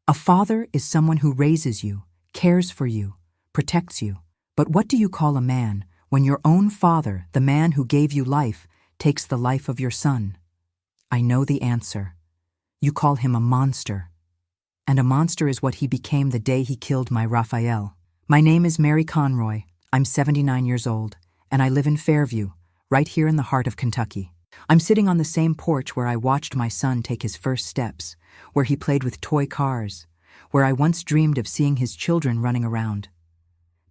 A father is someone who raises you, cares for you, protects you. But what do you call a man when your own father, the man who gave you life, takes the life of your son? I know the answer. You call him a monster. And a monster is what he became the day he killed my Raphael. My name is Mary Conroy. I'm 79 years old, and I live in Fairview, right here in the heart of Kentucky. I'm sitting on the same porch where I watched my son take his first steps, where he played with toy cars, where I once dreamed of seeing his children running around.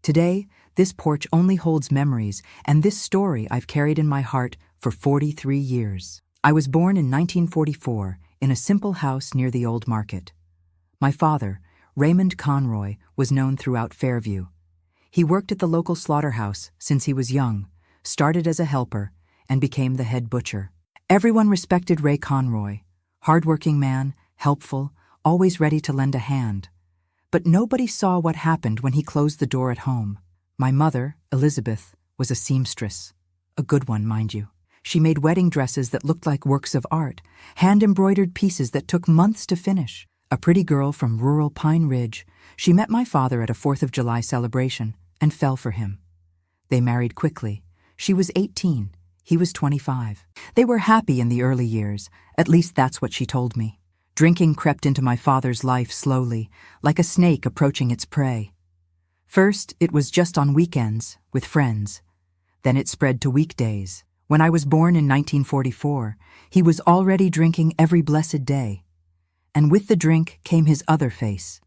Today, this porch only holds memories, and this story I've carried in my heart for 43 years. I was born in 1944 in a simple house near the Old Market. My father, Raymond Conroy, was known throughout Fairview. He worked at the local slaughterhouse since he was young, started as a helper, and became the head butcher. Everyone respected Ray Conroy, hardworking man, helpful, always ready to lend a hand. But nobody saw what happened when he closed the door at home. My mother, Elizabeth, was a seamstress. A good one, mind you. She made wedding dresses that looked like works of art, hand-embroidered pieces that took months to finish. A pretty girl from rural Pine Ridge, she met my father at a 4th of July celebration and fell for him. They married quickly. She was 18. He was 25. They were happy in the early years, at least that's what she told me. Drinking crept into my father's life slowly, like a snake approaching its prey. First, it was just on weekends, with friends. Then it spread to weekdays. When I was born in 1944, he was already drinking every blessed day. And with the drink came his other face,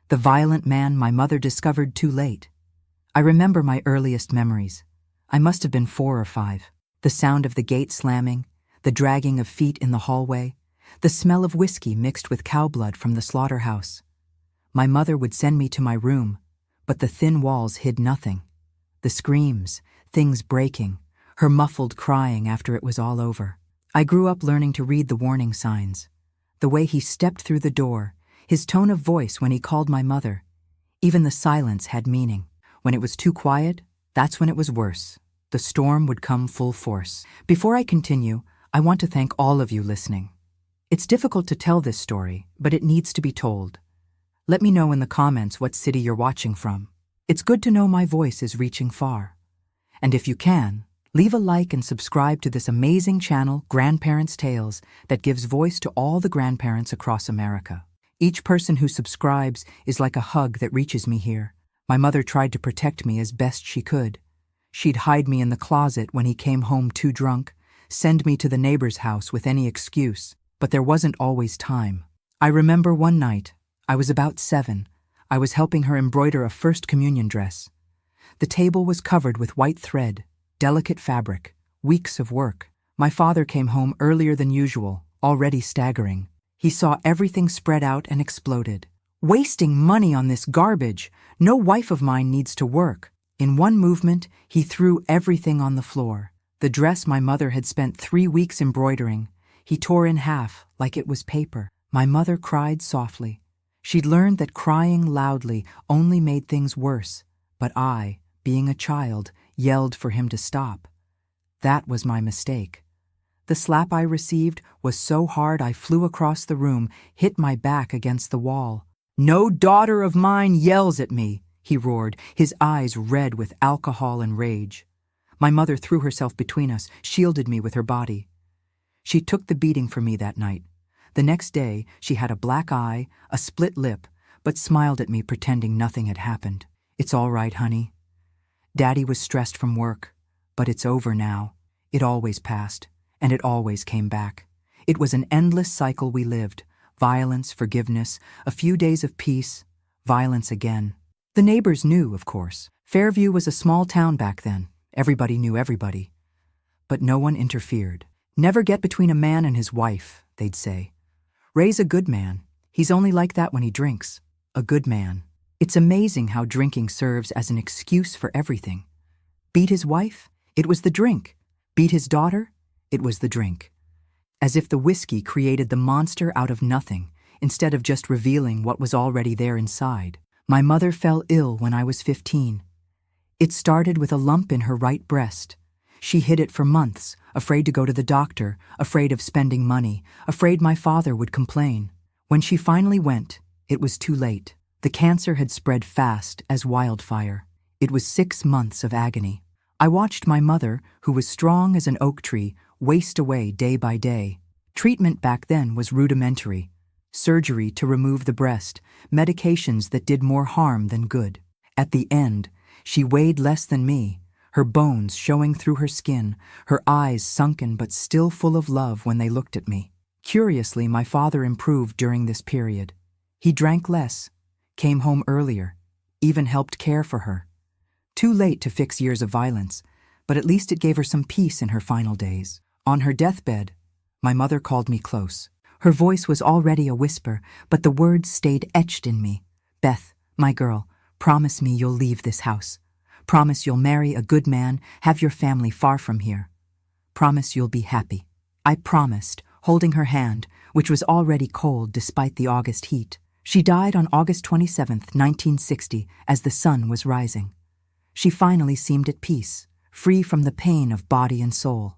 the violent man my mother discovered too late. I remember my earliest memories. I must have been 4 or 5. The sound of the gate slamming, the dragging of feet in the hallway, the smell of whiskey mixed with cow blood from the slaughterhouse. My mother would send me to my room, but the thin walls hid nothing. The screams, things breaking, her muffled crying after it was all over. I grew up learning to read the warning signs. The way he stepped through the door, his tone of voice when he called my mother. Even the silence had meaning. When it was too quiet, that's when it was worse. The storm would come full force. Before I continue, I want to thank all of you listening. It's difficult to tell this story, but it needs to be told. Let me know in the comments what city you're watching from. It's good to know my voice is reaching far. And if you can, leave a like and subscribe to this amazing channel, Grandparents' Tales, that gives voice to all the grandparents across America. Each person who subscribes is like a hug that reaches me here. My mother tried to protect me as best she could. She'd hide me in the closet when he came home too drunk, send me to the neighbor's house with any excuse, but there wasn't always time. I remember one night, I was about 7, I was helping her embroider a First Communion dress. The table was covered with white thread, delicate fabric, weeks of work. My father came home earlier than usual, already staggering. He saw everything spread out and exploded. Wasting money on this garbage. No wife of mine needs to work. In one movement, he threw everything on the floor. The dress my mother had spent 3 weeks embroidering, he tore in half like it was paper. My mother cried softly. She'd learned that crying loudly only made things worse, but I, being a child, yelled for him to stop. That was my mistake. The slap I received was so hard I flew across the room, hit my back against the wall. "No daughter of mine yells at me," he roared, his eyes red with alcohol and rage. My mother threw herself between us, shielded me with her body. She took the beating for me that night. The next day, she had a black eye, a split lip, but smiled at me pretending nothing had happened. "It's all right, honey. Daddy was stressed from work, but it's over now. It always passed, and it always came back. It was an endless cycle we lived. Violence, forgiveness, a few days of peace, violence again." The neighbors knew, of course. Fairview was a small town back then. Everybody knew everybody. But no one interfered. "Never get between a man and his wife," they'd say. "Ray's a good man. He's only like that when he drinks. A good man." It's amazing how drinking serves as an excuse for everything. Beat his wife? It was the drink. Beat his daughter? It was the drink. As if the whiskey created the monster out of nothing, instead of just revealing what was already there inside. My mother fell ill when I was 15. It started with a lump in her right breast. She hid it for months, afraid to go to the doctor, afraid of spending money, afraid my father would complain. When she finally went, It was too late. The cancer had spread fast as wildfire. It was 6 months of agony. I watched my mother, who was strong as an oak tree, waste away day by day. Treatment back then was rudimentary. Surgery to remove the breast, medications that did more harm than good. At the end, she weighed less than me, her bones showing through her skin, her eyes sunken but still full of love when they looked at me. Curiously, my father improved during this period. He drank less, came home earlier, even helped care for her. Too late to fix years of violence, but at least it gave her some peace in her final days. On her deathbed, my mother called me close. Her voice was already a whisper, but the words stayed etched in me. "Beth, my girl, promise me you'll leave this house. Promise you'll marry a good man, have your family far from here. Promise you'll be happy." I promised, holding her hand, which was already cold despite the August heat. She died on August 27th, 1960, as the sun was rising. She finally seemed at peace, free from the pain of body and soul.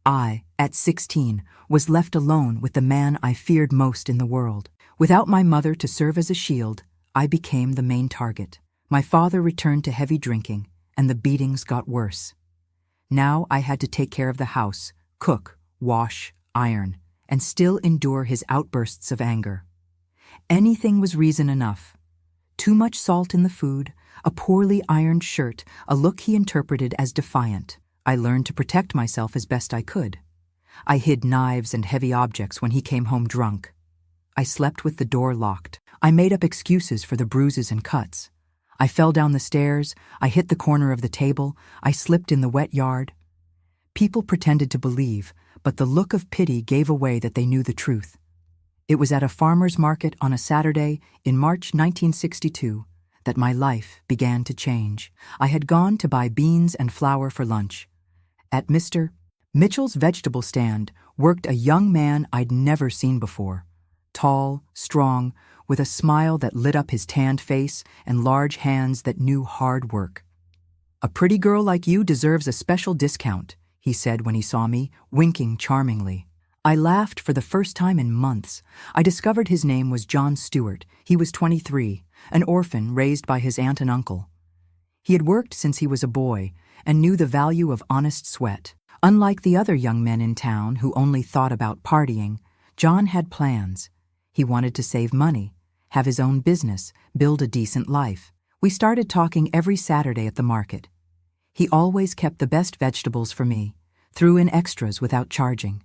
I, at 16, was left alone with the man I feared most in the world. Without my mother to serve as a shield, I became the main target. My father returned to heavy drinking, and the beatings got worse. Now I had to take care of the house, cook, wash, iron, and still endure his outbursts of anger. Anything was reason enough. Too much salt in the food, a poorly ironed shirt, a look he interpreted as defiant. I learned to protect myself as best I could. I hid knives and heavy objects when he came home drunk. I slept with the door locked. I made up excuses for the bruises and cuts. I fell down the stairs, I hit the corner of the table, I slipped in the wet yard. People pretended to believe, but the look of pity gave away that they knew the truth. It was at a farmer's market on a Saturday in March 1962 that my life began to change. I had gone to buy beans and flour for lunch. At Mr. Mitchell's vegetable stand worked a young man I'd never seen before. Tall, strong, with a smile that lit up his tanned face and large hands that knew hard work. "A pretty girl like you deserves a special discount," he said when he saw me, winking charmingly. I laughed for the first time in months. I discovered his name was John Stewart. He was 23, an orphan raised by his aunt and uncle. He had worked since he was a boy and knew the value of honest sweat. Unlike the other young men in town who only thought about partying, John had plans. He wanted to save money, have his own business, build a decent life. We started talking every Saturday at the market. He always kept the best vegetables for me, threw in extras without charging.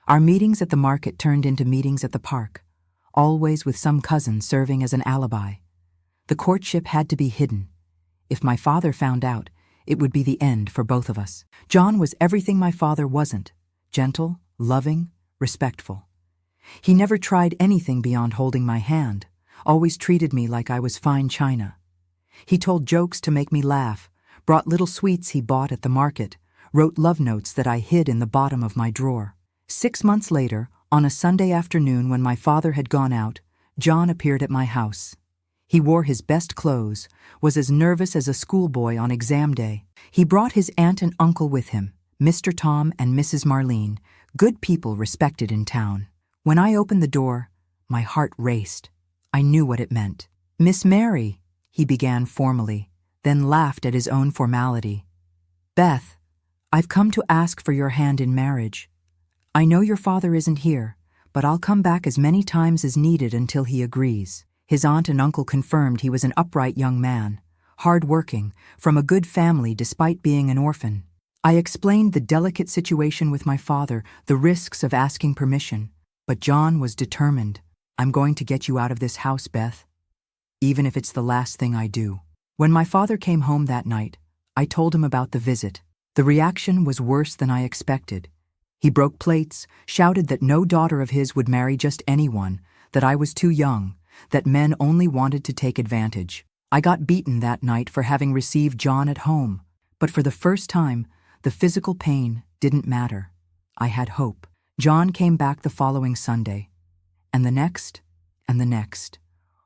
Our meetings at the market turned into meetings at the park, always with some cousin serving as an alibi. The courtship had to be hidden. If my father found out, it would be the end for both of us. John was everything my father wasn't: gentle, loving, respectful. He never tried anything beyond holding my hand, always treated me like I was fine china. He told jokes to make me laugh, brought little sweets he bought at the market, wrote love notes that I hid in the bottom of my drawer. 6 months later, on a Sunday afternoon when my father had gone out, John appeared at my house. He wore his best clothes, was as nervous as a schoolboy on exam day. He brought his aunt and uncle with him, Mr. Tom and Mrs. Marlene, good people respected in town. When I opened the door, my heart raced. I knew what it meant. "Miss Mary," he began formally, then laughed at his own formality. "Beth, I've come to ask for your hand in marriage. I know your father isn't here, but I'll come back as many times as needed until he agrees." His aunt and uncle confirmed he was an upright young man, hard-working, from a good family despite being an orphan. I explained the delicate situation with my father, the risks of asking permission. But John was determined. "I'm going to get you out of this house, Beth, even if it's the last thing I do." When my father came home that night, I told him about the visit. The reaction was worse than I expected. He broke plates, shouted that no daughter of his would marry just anyone, that I was too young, that men only wanted to take advantage. I got beaten that night for having received John at home, but for the first time, the physical pain didn't matter. I had hope. John came back the following Sunday, and the next, and the next.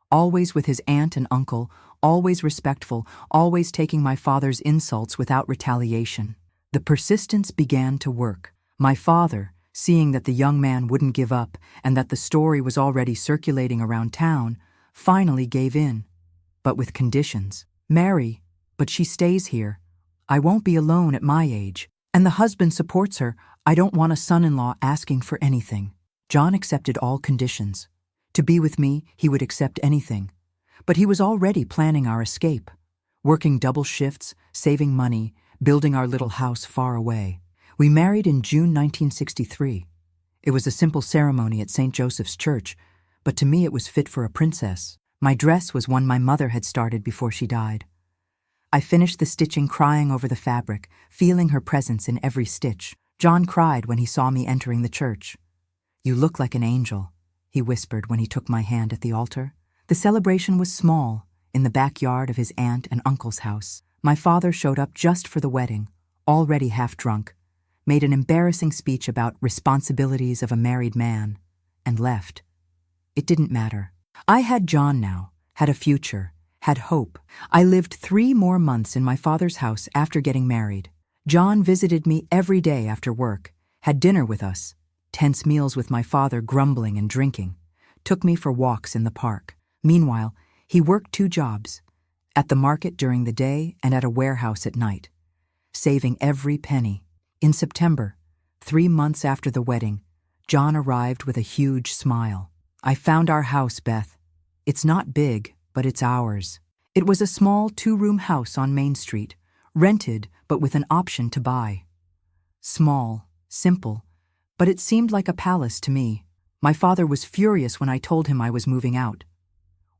Always with his aunt and uncle, always respectful, always taking my father's insults without retaliation. The persistence began to work. My father, seeing that the young man wouldn't give up and that the story was already circulating around town, finally gave in, but with conditions. Marry, but she stays here. I won't be alone at my age. And the husband supports her. I don't want a son-in-law asking for anything. John accepted all conditions. To be with me, he would accept anything. But he was already planning our escape, working double shifts, saving money, building our little house far away. We married in June 1963. It was a simple ceremony at St. Joseph's Church, but to me it was fit for a princess. My dress was one my mother had started before she died. I finished the stitching crying over the fabric, feeling her presence in every stitch. John cried when he saw me entering the church. "You look like an angel," he whispered when he took my hand at the altar. The celebration was small, in the backyard of his aunt and uncle's house. My father showed up just for the wedding, already half drunk, made an embarrassing speech about responsibilities of a married man, and left. It didn't matter. I had John now, had a future, had hope. I lived 3 more months in my father's house after getting married. John visited me every day after work, had dinner with us, tense meals with my father grumbling and drinking, took me for walks in the park. Meanwhile, he worked 2 jobs, at the market during the day and at a warehouse at night, saving every penny. In September, 3 months after the wedding, John arrived with a huge smile. "I found our house, Beth. It's not big, but it's ours." It was a small 2-room house on Main Street, rented but with an option to buy. Small, simple, but it seemed like a palace to me. My father was furious when I told him I was moving out.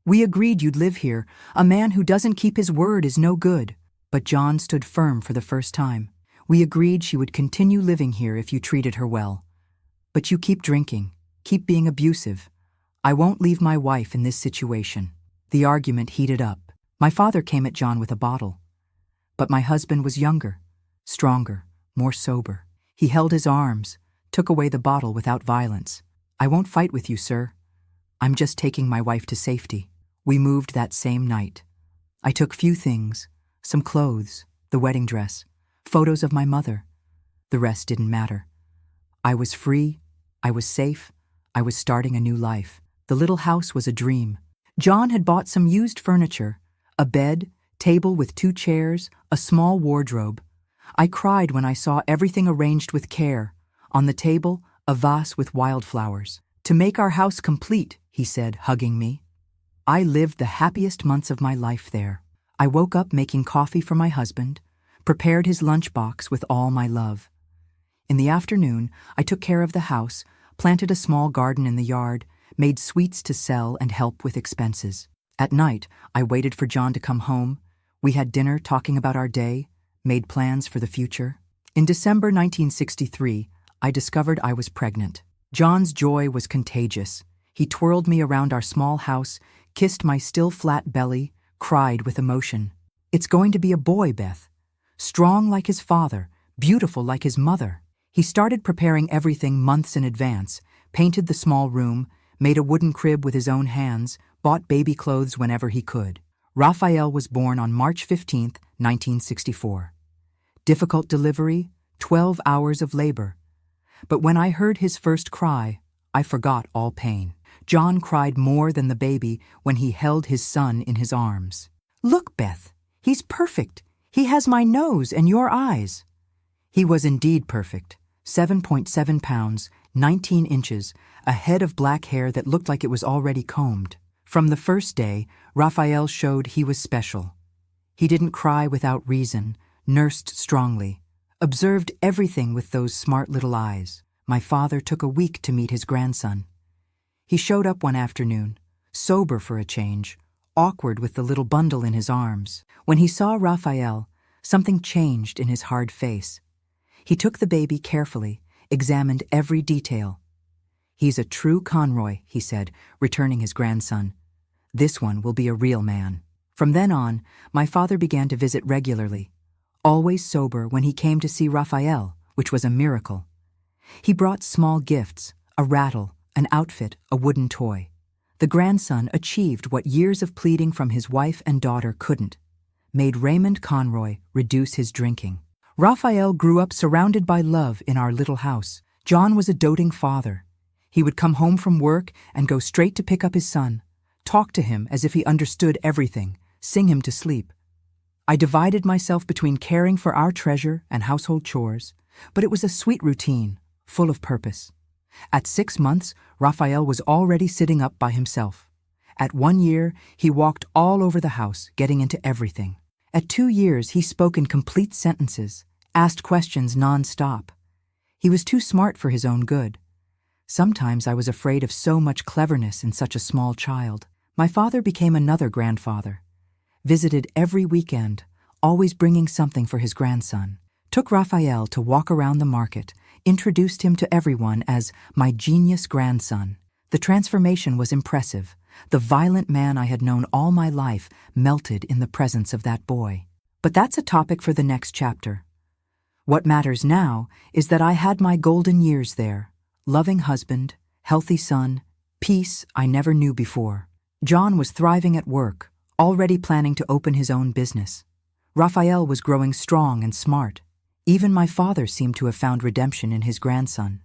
"We agreed you'd live here. A man who doesn't keep his word is no good." But John stood firm for the first time. "We agreed she would continue living here if you treated her well. But you keep drinking, keep being abusive. I won't leave my wife in this situation." The argument heated up. My father came at John with a bottle. But my husband was younger, stronger, more sober. He held his arms, took away the bottle without violence. "I won't fight with you, sir. I'm just taking my wife to safety." We moved that same night. I took few things, some clothes, the wedding dress, photos of my mother. The rest didn't matter. I was free, I was safe, I was starting a new life. The little house was a dream. John had bought some used furniture, a bed, table with 2 chairs, a small wardrobe. I cried when I saw everything arranged with care. On the table, a vase with wildflowers. "To make our house complete," he said, hugging me. I lived the happiest months of my life there. I woke up making coffee for my husband, prepared his lunchbox with all my love. In the afternoon, I took care of the house, planted a small garden in the yard, made sweets to sell and help with expenses. At night, I waited for John to come home. We had dinner talking about our day, made plans for the future. In December 1963, I discovered I was pregnant. John's joy was contagious. He twirled me around our small house, kissed my still flat belly, cried with emotion. "It's going to be a boy, Beth. Strong like his father, beautiful like his mother." He started preparing everything months in advance, painted the small room, made a wooden crib with his own hands, bought baby clothes whenever he could. Raphael was born on March 15, 1964. Difficult delivery, 12 hours of labor. But when I heard his first cry, I forgot all pain. John cried more than the baby when he held his son in his arms. "Look, Beth, he's perfect. He has my nose and your eyes." He was indeed perfect. 7.7 pounds, 19 inches, a head of black hair that looked like it was already combed. From the first day, Raphael showed he was special. He didn't cry without reason, nursed strongly, observed everything with those smart little eyes. My father took a week to meet his grandson. He showed up one afternoon, sober for a change, awkward with the little bundle in his arms. When he saw Raphael, something changed in his hard face. He took the baby carefully, examined every detail. "He's a true Conroy," he said, returning his grandson. "This one will be a real man." From then on, my father began to visit regularly, always sober when he came to see Raphael, which was a miracle. He brought small gifts, a rattle, an outfit, a wooden toy. The grandson achieved what years of pleading from his wife and daughter couldn't, made Raymond Conroy reduce his drinking. Raphael grew up surrounded by love in our little house. John was a doting father. He would come home from work and go straight to pick up his son, talk to him as if he understood everything, sing him to sleep. I divided myself between caring for our treasure and household chores, but it was a sweet routine, full of purpose. At 6 months, Raphael was already sitting up by himself. At 1 year, he walked all over the house, getting into everything. At 2 years, he spoke in complete sentences, asked questions non-stop. He was too smart for his own good. Sometimes I was afraid of so much cleverness in such a small child. My father became another grandfather. Visited every weekend, always bringing something for his grandson. Took Raphael to walk around the market, introduced him to everyone as my genius grandson. The transformation was impressive. The violent man I had known all my life melted in the presence of that boy. But that's a topic for the next chapter. What matters now is that I had my golden years there. Loving husband, healthy son, peace I never knew before. John was thriving at work, already planning to open his own business. Raphael was growing strong and smart. Even my father seemed to have found redemption in his grandson.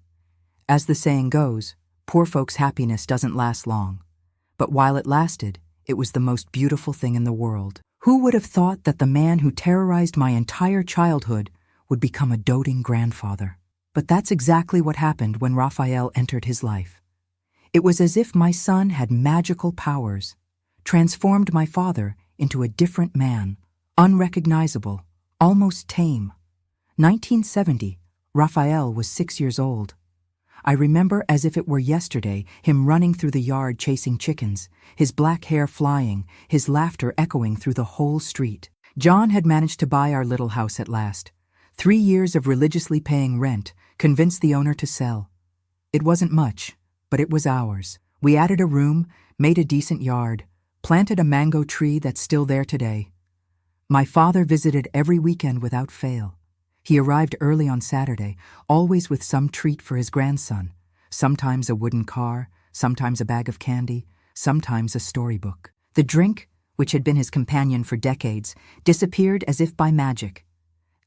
As the saying goes, poor folks' happiness doesn't last long. But while it lasted, it was the most beautiful thing in the world. Who would have thought that the man who terrorized my entire childhood would become a doting grandfather? But that's exactly what happened when Raphael entered his life. It was as if my son had magical powers, transformed my father into a different man, unrecognizable, almost tame. 1970, Raphael was 6 years old. I remember as if it were yesterday him running through the yard chasing chickens, his black hair flying, his laughter echoing through the whole street. John had managed to buy our little house at last. 3 years of religiously paying rent convinced the owner to sell. It wasn't much, but it was ours. We added a room, made a decent yard, planted a mango tree that's still there today. My father visited every weekend without fail. He arrived early on Saturday, always with some treat for his grandson, sometimes a wooden car, sometimes a bag of candy, sometimes a storybook. The drink, which had been his companion for decades, disappeared as if by magic,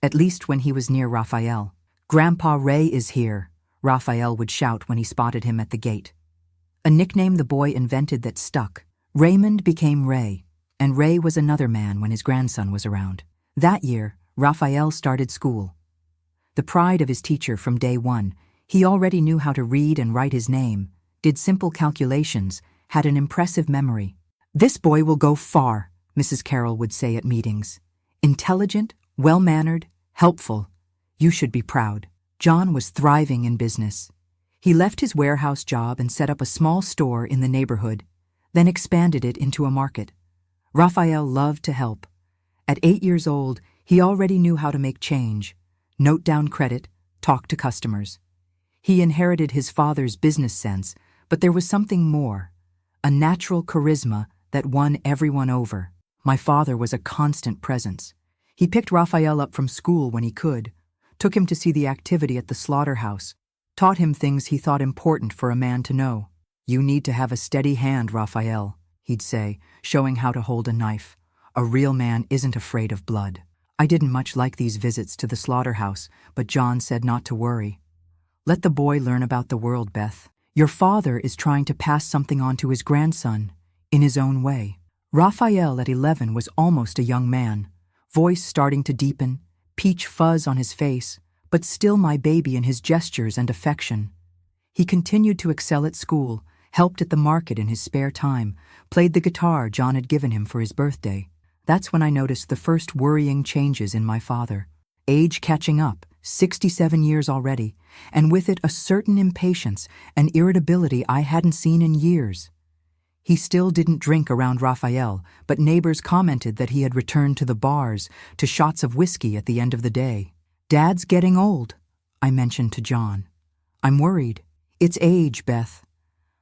at least when he was near Raphael. "Grandpa Ray is here," Raphael would shout when he spotted him at the gate. A nickname the boy invented that stuck. Raymond became Ray, and Ray was another man when his grandson was around. That year, Raphael started school. The pride of his teacher from day one, he already knew how to read and write his name, did simple calculations, had an impressive memory. "This boy will go far," Mrs. Carroll would say at meetings. "Intelligent, well-mannered, helpful. You should be proud." John was thriving in business. He left his warehouse job and set up a small store in the neighborhood, then expanded it into a market. Raphael loved to help. At 8 years old, he already knew how to make change, note down credit, talk to customers. He inherited his father's business sense, but there was something more, a natural charisma that won everyone over. My father was a constant presence. He picked Raphael up from school when he could, took him to see the activity at the slaughterhouse, taught him things he thought important for a man to know. "You need to have a steady hand, Raphael," he'd say, showing how to hold a knife. "A real man isn't afraid of blood." I didn't much like these visits to the slaughterhouse, but John said not to worry. "Let the boy learn about the world, Beth. Your father is trying to pass something on to his grandson, in his own way." Raphael at 11 was almost a young man, voice starting to deepen, peach fuzz on his face, but still my baby in his gestures and affection. He continued to excel at school, helped at the market in his spare time, played the guitar John had given him for his birthday. That's when I noticed the first worrying changes in my father. Age catching up, 67 years already, and with it a certain impatience and irritability I hadn't seen in years. He still didn't drink around Raphael, but neighbors commented that he had returned to the bars, to shots of whiskey at the end of the day. "Dad's getting old," I mentioned to John. "I'm worried. It's age, Beth.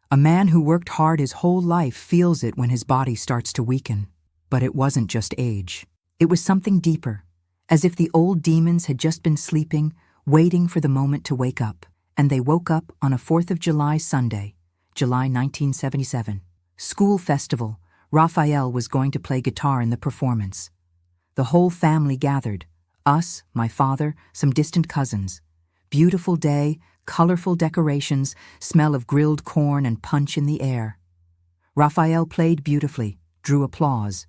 A man who worked hard his whole life feels it when his body starts to weaken." But it wasn't just age. It was something deeper, as if the old demons had just been sleeping, waiting for the moment to wake up. And they woke up on a 4th of July Sunday, July 1977. School festival. Raphael was going to play guitar in the performance. The whole family gathered. Us, my father, some distant cousins. Beautiful day, colorful decorations, smell of grilled corn and punch in the air. Raphael played beautifully, drew applause.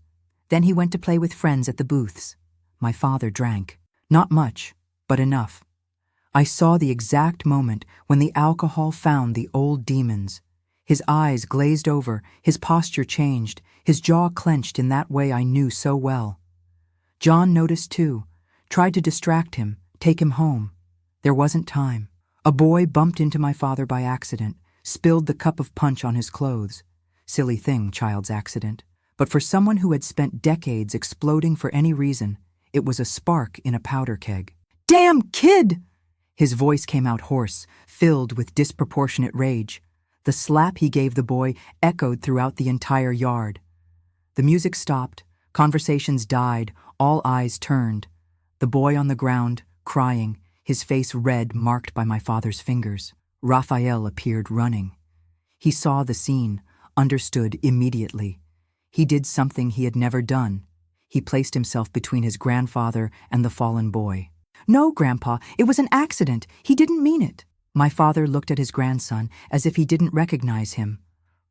Then he went to play with friends at the booths. My father drank. Not much, but enough. I saw the exact moment when the alcohol found the old demons. His eyes glazed over, his posture changed, his jaw clenched in that way I knew so well. John noticed too, tried to distract him, take him home. There wasn't time. A boy bumped into my father by accident, spilled the cup of punch on his clothes. Silly thing, child's accident. But for someone who had spent decades exploding for any reason, it was a spark in a powder keg. "Damn kid!" His voice came out hoarse, filled with disproportionate rage. The slap he gave the boy echoed throughout the entire yard. The music stopped, conversations died, all eyes turned. The boy on the ground, crying, his face red, marked by my father's fingers. Raphael appeared running. He saw the scene, understood immediately. He did something he had never done. He placed himself between his grandfather and the fallen boy. "No, Grandpa, it was an accident. He didn't mean it." My father looked at his grandson as if he didn't recognize him.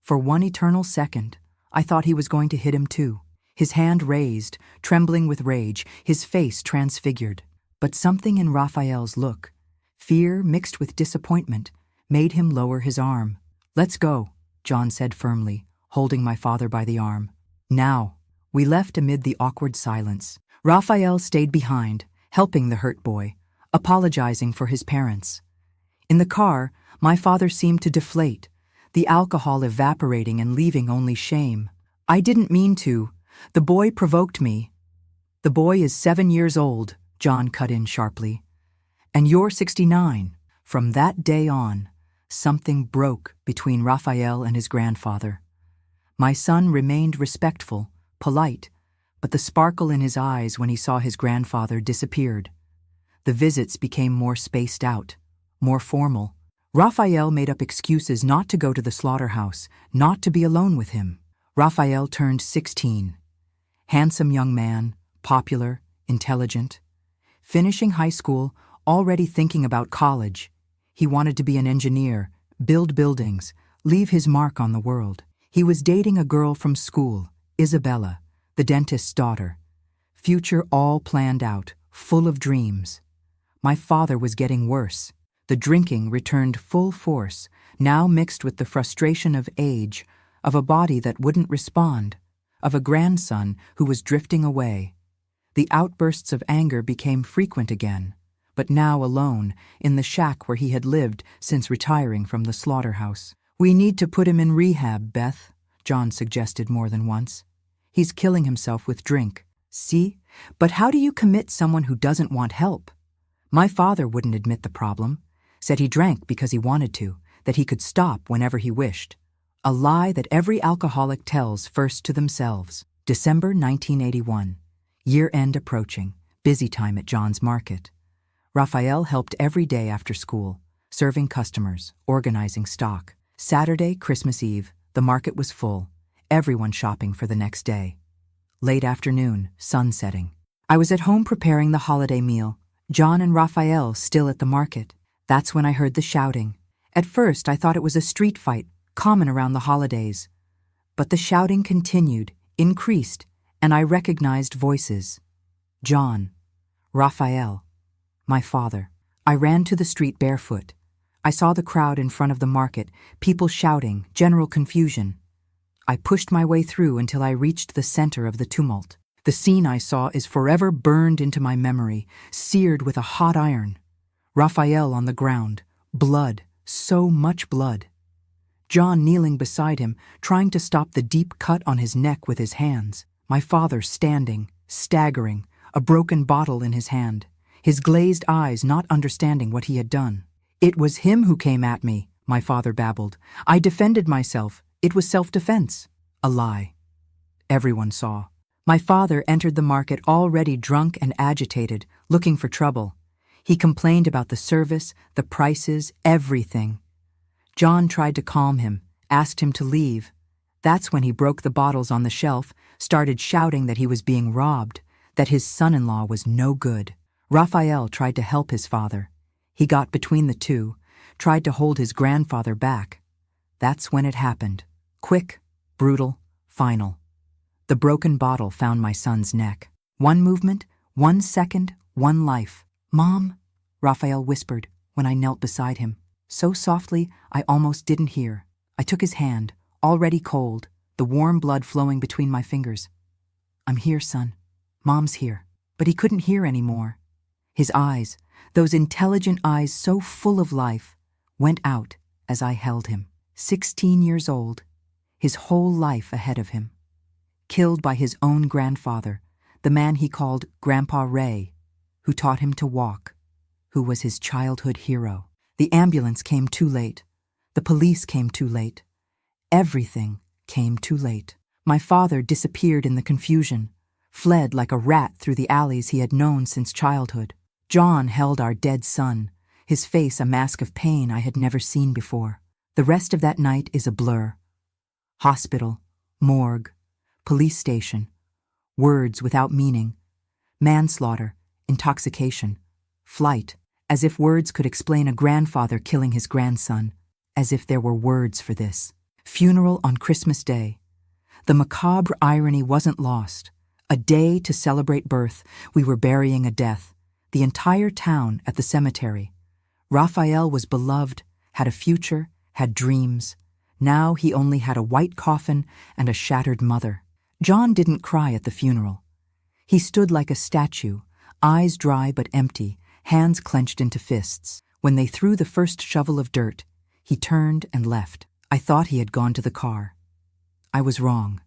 For one eternal second, I thought he was going to hit him too. His hand raised, trembling with rage, his face transfigured. But something in Raphael's look, fear mixed with disappointment, made him lower his arm. "Let's go," John said firmly, holding my father by the arm. Now, we left amid the awkward silence. Raphael stayed behind, helping the hurt boy, apologizing for his parents. In the car, my father seemed to deflate, the alcohol evaporating and leaving only shame. "I didn't mean to. The boy provoked me." "The boy is 7 years old," John cut in sharply. "And you're 69. From that day on, something broke between Raphael and his grandfather. My son remained respectful, polite, but the sparkle in his eyes when he saw his grandfather disappeared. The visits became more spaced out, more formal. Raphael made up excuses not to go to the slaughterhouse, not to be alone with him. Raphael turned 16. Handsome young man, popular, intelligent. Finishing high school, already thinking about college. He wanted to be an engineer, build buildings, leave his mark on the world. He was dating a girl from school, Isabella, the dentist's daughter. Future all planned out, full of dreams. My father was getting worse. The drinking returned full force, now mixed with the frustration of age, of a body that wouldn't respond, of a grandson who was drifting away. The outbursts of anger became frequent again, but now alone, in the shack where he had lived since retiring from the slaughterhouse. "We need to put him in rehab, Beth," John suggested more than once. "He's killing himself with drink." "See? But how do you commit someone who doesn't want help?" My father wouldn't admit the problem, said he drank because he wanted to, that he could stop whenever he wished. A lie that every alcoholic tells first to themselves. December 1981. Year-end approaching, busy time at John's market. Raphael helped every day after school, serving customers, organizing stock. Saturday, Christmas Eve, the market was full, everyone shopping for the next day. Late afternoon, sun setting. I was at home preparing the holiday meal, John and Raphael still at the market. That's when I heard the shouting. At first, I thought it was a street fight, common around the holidays. But the shouting continued, increased, and I recognized voices. John, Raphael, my father. I ran to the street barefoot. I saw the crowd in front of the market, people shouting, general confusion. I pushed my way through until I reached the center of the tumult. The scene I saw is forever burned into my memory, seared with a hot iron. Raphael on the ground, blood, so much blood. John kneeling beside him, trying to stop the deep cut on his neck with his hands. My father standing, staggering, a broken bottle in his hand, his glazed eyes not understanding what he had done. "It was him who came at me," my father babbled. "I defended myself. It was self-defense." A lie. Everyone saw. My father entered the market already drunk and agitated, looking for trouble. He complained about the service, the prices, everything. John tried to calm him, asked him to leave. That's when he broke the bottles on the shelf, started shouting that he was being robbed, that his son-in-law was no good. Raphael tried to help his father. He got between the two, tried to hold his grandfather back. That's when it happened. Quick, Brutal, final. The broken bottle found my son's neck. One movement, 1 second, one life. "Mom," Raphael whispered when I knelt beside him, so softly I almost didn't hear. I took his hand, already cold, the warm blood flowing between my fingers. "I'm here, son. Mom's here." But he couldn't hear anymore. His eyes, those intelligent eyes so full of life, went out as I held him. 16 years old, his whole life ahead of him. Killed by his own grandfather, the man he called Grandpa Ray, who taught him to walk, who was his childhood hero. The ambulance came too late. The police came too late. Everything came too late. My father disappeared in the confusion, fled like a rat through the alleys he had known since childhood. John held our dead son, his face a mask of pain I had never seen before. The rest of that night is a blur. Hospital, morgue, police station, words without meaning, manslaughter, intoxication, flight, as if words could explain a grandfather killing his grandson, as if there were words for this. Funeral on Christmas Day. The macabre irony wasn't lost. A day to celebrate birth, we were burying a death. The entire town at the cemetery. Raphael was beloved, had a future, had dreams. Now he only had a white coffin and a shattered mother. John didn't cry at the funeral. He stood like a statue, eyes dry but empty, hands clenched into fists. When they threw the first shovel of dirt, he turned and left. I thought he had gone to the car. I was wrong.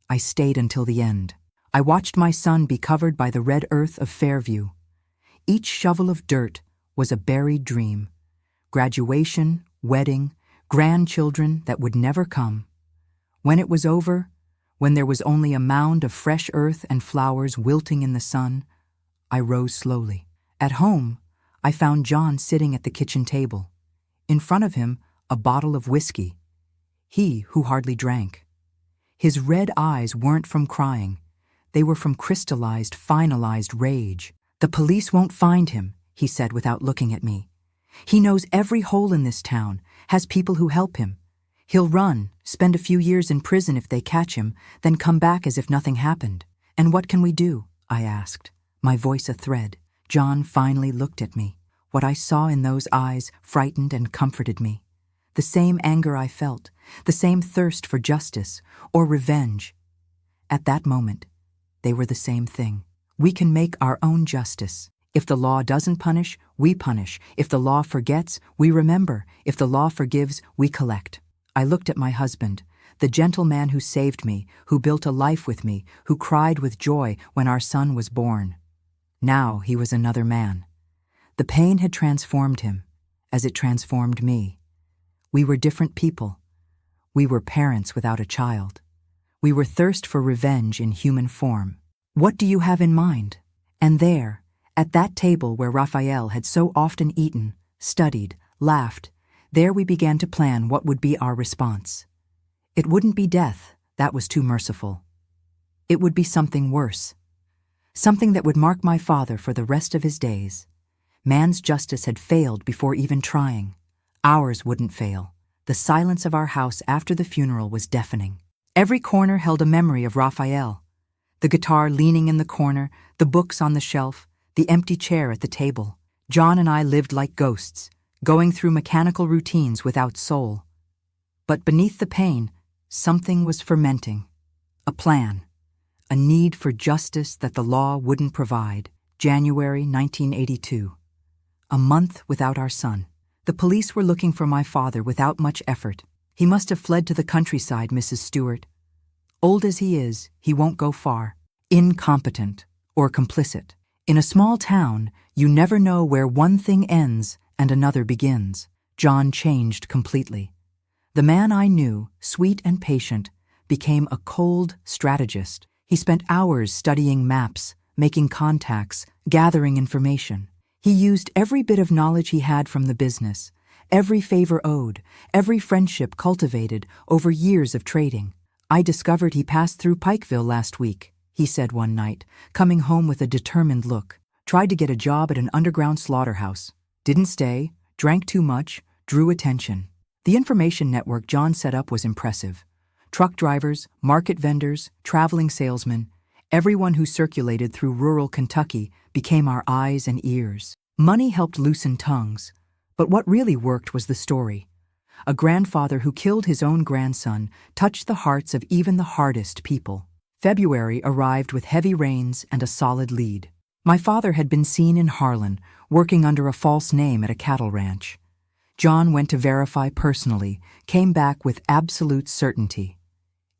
I stayed until the end. I watched my son be covered by the red earth of Fairview. Each shovel of dirt was a buried dream. Graduation, wedding, grandchildren that would never come. When it was over, when there was only a mound of fresh earth and flowers wilting in the sun, I rose slowly. At home, I found John sitting at the kitchen table. In front of him, a bottle of whiskey. He who hardly drank. His red eyes weren't from crying. They were from crystallized, finalized rage. "The police won't find him," he said without looking at me. "He knows every hole in this town, has people who help him. He'll run, spend a few years in prison if they catch him, then come back as if nothing happened." "And what can we do?" I asked, my voice a thread. John finally looked at me. What I saw in those eyes frightened and comforted me. The same anger I felt, the same thirst for justice or revenge. At that moment, they were the same thing. We can make our own justice. If the law doesn't punish, we punish. If the law forgets, we remember. If the law forgives, we collect. I looked at my husband, the gentle man who saved me, who built a life with me, who cried with joy when our son was born. Now he was another man. The pain had transformed him, as it transformed me. We were different people. We were parents without a child. We were thirst for revenge in human form. "What do you have in mind?" And there, at that table where Raphael had so often eaten, studied, laughed, there we began to plan what would be our response. It wouldn't be death, that was too merciful. It would be something worse. Something that would mark my father for the rest of his days. Man's justice had failed before even trying. Ours wouldn't fail. The silence of our house after the funeral was deafening. Every corner held a memory of Raphael. The guitar leaning in the corner, the books on the shelf, the empty chair at the table. John and I lived like ghosts, going through mechanical routines without soul. But beneath the pain, something was fermenting. A plan. A need for justice that the law wouldn't provide. January 1982. A month without our son. The police were looking for my father without much effort. He must have fled to the countryside, Mrs. Stewart. Old as he is, he won't go far. Incompetent or complicit. In a small town, you never know where one thing ends and another begins. John changed completely. The man I knew, sweet and patient, became a cold strategist. He spent hours studying maps, making contacts, gathering information. He used every bit of knowledge he had from the business, every favor owed, every friendship cultivated over years of trading. "I discovered he passed through Pikeville last week," he said one night, coming home with a determined look. "Tried to get a job at an underground slaughterhouse. Didn't stay, drank too much, drew attention." The information network John set up was impressive. Truck drivers, market vendors, traveling salesmen, everyone who circulated through rural Kentucky became our eyes and ears. Money helped loosen tongues, but what really worked was the story. A grandfather who killed his own grandson touched the hearts of even the hardest people. February arrived with heavy rains and a solid lead. My father had been seen in Harlan, working under a false name at a cattle ranch. John went to verify personally, came back with absolute certainty.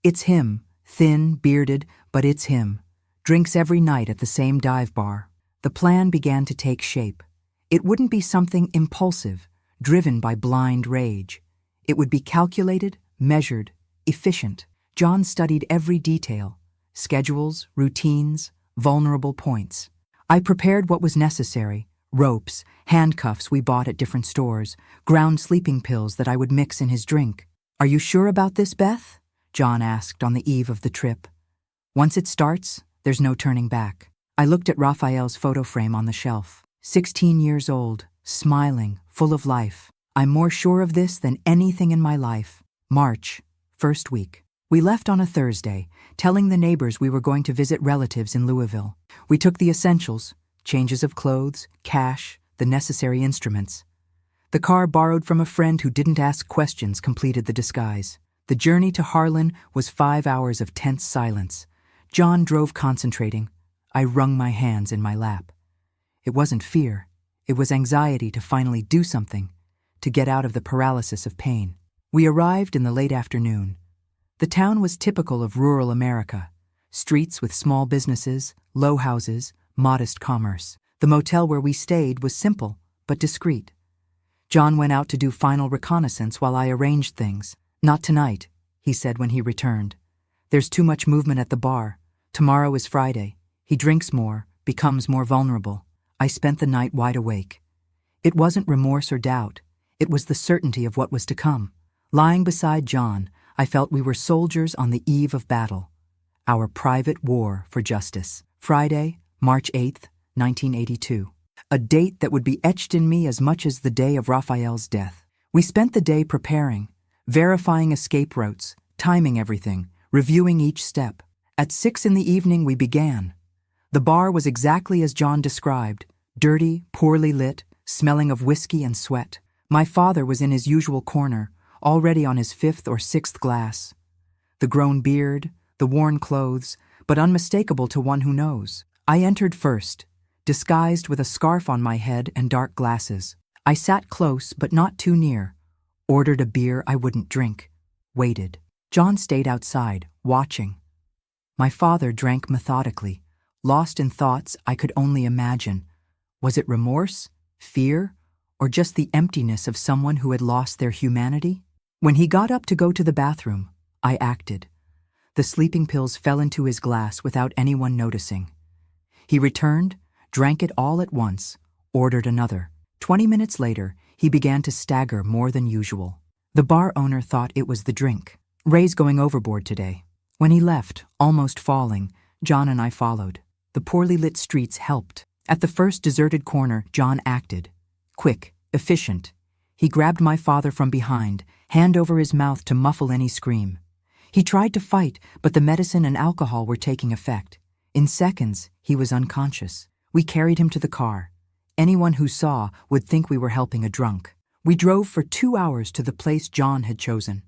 It's him, thin, bearded, but it's him. Drinks every night at the same dive bar. The plan began to take shape. It wouldn't be something impulsive, driven by blind rage. It would be calculated, measured, efficient. John studied every detail: schedules, routines, vulnerable points. I prepared what was necessary: ropes, handcuffs we bought at different stores, ground sleeping pills that I would mix in his drink. "Are you sure about this, Beth?" John asked on the eve of the trip. "Once it starts, there's no turning back." I looked at Raphael's photo frame on the shelf. 16 years old, smiling, full of life. I'm more sure of this than anything in my life. March, first week. We left on a Thursday, telling the neighbors we were going to visit relatives in Louisville. We took the essentials: changes of clothes, cash, the necessary instruments. The car borrowed from a friend who didn't ask questions completed the disguise. The journey to Harlan was 5 hours of tense silence. John drove concentrating. I wrung my hands in my lap. It wasn't fear. It was anxiety to finally do something, to get out of the paralysis of pain. We arrived in the late afternoon. The town was typical of rural America. Streets with small businesses, low houses, modest commerce. The motel where we stayed was simple, but discreet. John went out to do final reconnaissance while I arranged things. "Not tonight," he said when he returned. "There's too much movement at the bar. Tomorrow is Friday. He drinks more, becomes more vulnerable." I spent the night wide awake. It wasn't remorse or doubt. It was the certainty of what was to come. Lying beside John, I felt we were soldiers on the eve of battle. Our private war for justice. Friday, March 8th, 1982. A date that would be etched in me as much as the day of Raphael's death. We spent the day preparing, verifying escape routes, timing everything, reviewing each step. At 6 in the evening we began. The bar was exactly as John described: dirty, poorly lit, smelling of whiskey and sweat. My father was in his usual corner, already on his 5th or 6th glass. The grown beard, the worn clothes, but unmistakable to one who knows. I entered first, disguised with a scarf on my head and dark glasses. I sat close but not too near, ordered a beer I wouldn't drink, waited. John stayed outside, watching. My father drank methodically, lost in thoughts I could only imagine. Was it remorse, fear, or just the emptiness of someone who had lost their humanity? When he got up to go to the bathroom, I acted. The sleeping pills fell into his glass without anyone noticing. He returned, drank it all at once, ordered another. 20 minutes later, he began to stagger more than usual. The bar owner thought it was the drink. "Ray's going overboard today." When he left, almost falling, John and I followed. The poorly lit streets helped. At the first deserted corner, John acted. Quick, efficient. He grabbed my father from behind, hand over his mouth to muffle any scream. He tried to fight, but the medicine and alcohol were taking effect. In seconds, he was unconscious. We carried him to the car. Anyone who saw would think we were helping a drunk. We drove for 2 hours to the place John had chosen.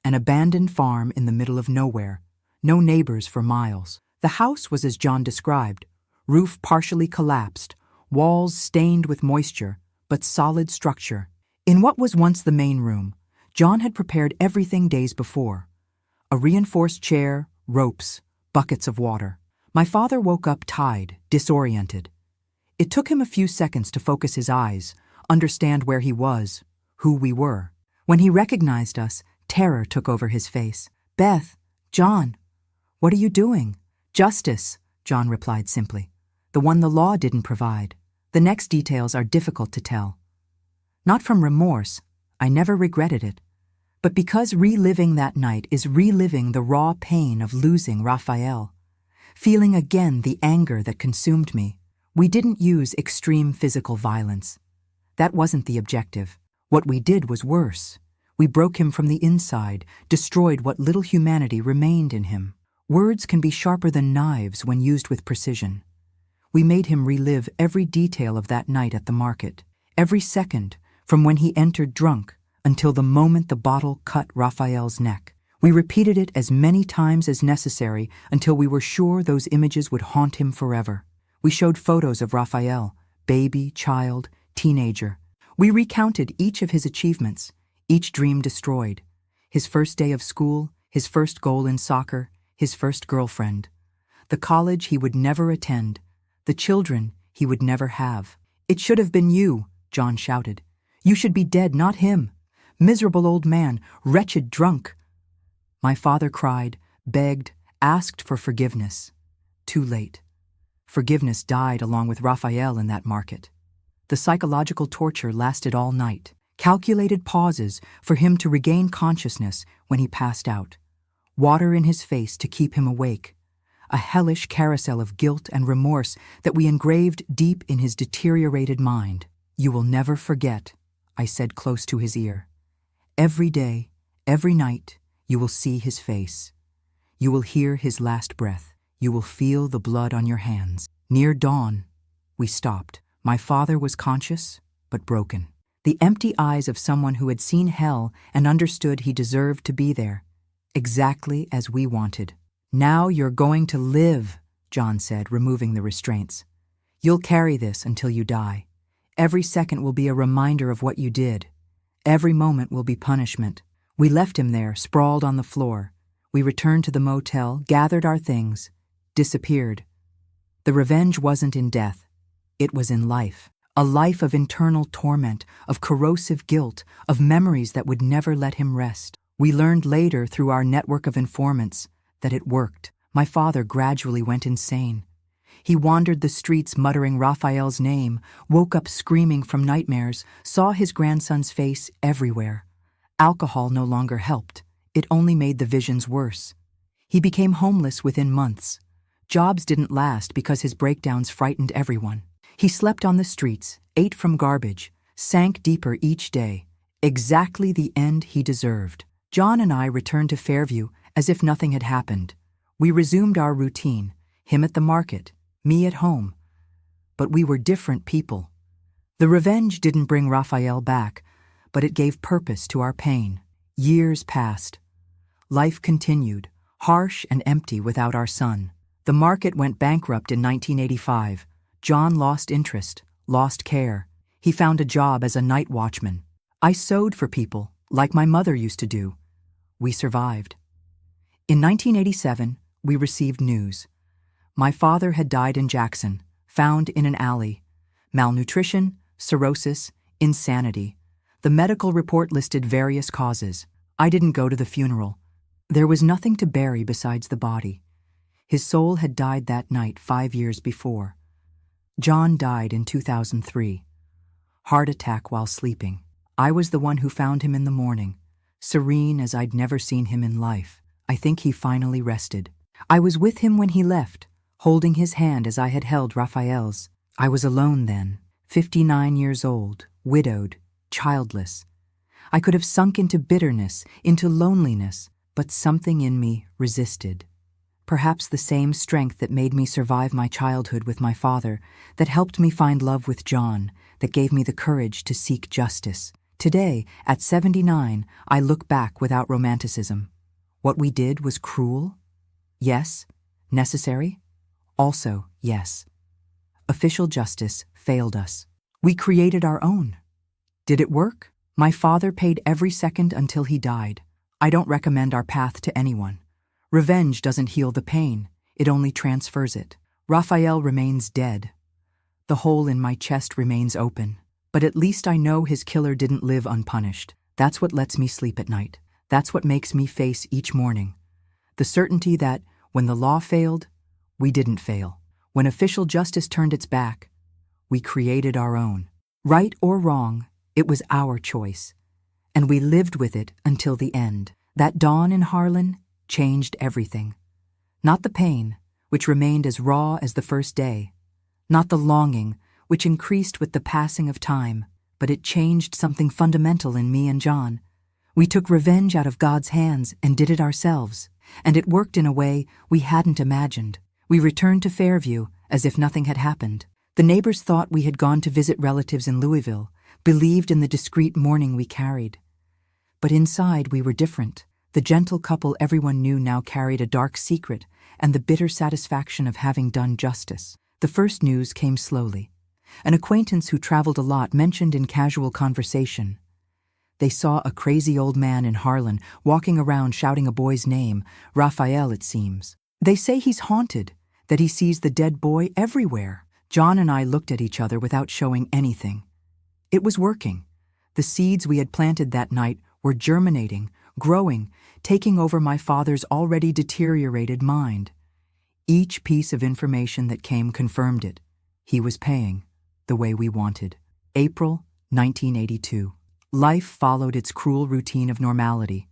An abandoned farm in the middle of nowhere. No neighbors for miles. The house was as John described. Roof partially collapsed, walls stained with moisture, but solid structure. In what was once the main room, John had prepared everything days before. A reinforced chair, ropes, buckets of water. My father woke up tied, disoriented. It took him a few seconds to focus his eyes, understand where he was, who we were. When he recognized us, terror took over his face. "Beth, John, what are you doing?" "Justice," John replied simply. "The one the law didn't provide. The next details are difficult to tell." Not from remorse, I never regretted it, but because reliving that night is reliving the raw pain of losing Raphael. Feeling again the anger that consumed me. We didn't use extreme physical violence. That wasn't the objective. What we did was worse. We broke him from the inside, destroyed what little humanity remained in him. Words can be sharper than knives when used with precision. We made him relive every detail of that night at the market, every second, from when he entered drunk until the moment the bottle cut Raphael's neck. We repeated it as many times as necessary until we were sure those images would haunt him forever. We showed photos of Raphael, baby, child, teenager. We recounted each of his achievements, each dream destroyed. His first day of school, his first goal in soccer, his first girlfriend. The college he would never attend, the children he would never have. "It should have been you," John shouted. "You should be dead, not him. Miserable old man, wretched drunk." My father cried, begged, asked for forgiveness. Too late. Forgiveness died along with Raphael in that market. The psychological torture lasted all night, calculated pauses for him to regain consciousness when he passed out, water in his face to keep him awake, a hellish carousel of guilt and remorse that we engraved deep in his deteriorated mind. "You will never forget," I said close to his ear. "Every day, every night, you will see his face. You will hear his last breath. You will feel the blood on your hands." Near dawn, we stopped. My father was conscious, but broken. The empty eyes of someone who had seen hell and understood he deserved to be there, exactly as we wanted. "Now you're going to live," John said, removing the restraints. "You'll carry this until you die. Every second will be a reminder of what you did. Every moment will be punishment." We left him there, sprawled on the floor. We returned to the motel, gathered our things, disappeared. The revenge wasn't in death. It was in life. A life of internal torment, of corrosive guilt, of memories that would never let him rest. We learned later through our network of informants that it worked. My father gradually went insane. He wandered the streets muttering Raphael's name, woke up screaming from nightmares, saw his grandson's face everywhere. Alcohol no longer helped. It only made the visions worse. He became homeless within months. Jobs didn't last because his breakdowns frightened everyone. He slept on the streets, ate from garbage, sank deeper each day. Exactly the end he deserved. John and I returned to Fairview as if nothing had happened. We resumed our routine, him at the market, me at home. But we were different people. The revenge didn't bring Raphael back, but it gave purpose to our pain. Years passed. Life continued, harsh and empty without our son. The market went bankrupt in 1985. John lost interest, lost care. He found a job as a night watchman. I sewed for people, like my mother used to do. We survived. In 1987, we received news. My father had died in Jackson, found in an alley. Malnutrition, cirrhosis, insanity. The medical report listed various causes. I didn't go to the funeral. There was nothing to bury besides the body. His soul had died that night 5 years before. John died in 2003. Heart attack while sleeping. I was the one who found him in the morning, serene as I'd never seen him in life. I think he finally rested. I was with him when he left, holding his hand as I had held Raphael's. I was alone then, 59 years old, widowed, childless. I could have sunk into bitterness, into loneliness, but something in me resisted. Perhaps the same strength that made me survive my childhood with my father, that helped me find love with John, that gave me the courage to seek justice. Today, at 79, I look back without romanticism. What we did was cruel? Yes. Necessary? Also, yes. Official justice failed us. We created our own. Did it work? My father paid every second until he died. I don't recommend our path to anyone. Revenge doesn't heal the pain, it only transfers it. Raphael remains dead. The hole in my chest remains open. But at least I know his killer didn't live unpunished. That's what lets me sleep at night. That's what makes me face each morning. The certainty that, when the law failed, we didn't fail. When official justice turned its back, we created our own. Right or wrong, it was our choice. And we lived with it until the end. That dawn in Harlan changed everything. Not the pain, which remained as raw as the first day. Not the longing, which increased with the passing of time, but it changed something fundamental in me and John. We took revenge out of God's hands and did it ourselves, and it worked in a way we hadn't imagined. We returned to Fairview as if nothing had happened. The neighbors thought we had gone to visit relatives in Louisville, believed in the discreet mourning we carried. But inside we were different. The gentle couple everyone knew now carried a dark secret and the bitter satisfaction of having done justice. The first news came slowly. An acquaintance who traveled a lot mentioned in casual conversation. They saw a crazy old man in Harlan walking around shouting a boy's name, Raphael it seems. They say he's haunted, that he sees the dead boy everywhere. John and I looked at each other without showing anything. It was working. The seeds we had planted that night were germinating, growing, taking over my father's already deteriorated mind. Each piece of information that came confirmed it. He was paying the way we wanted. April 1982. Life followed its cruel routine of normality.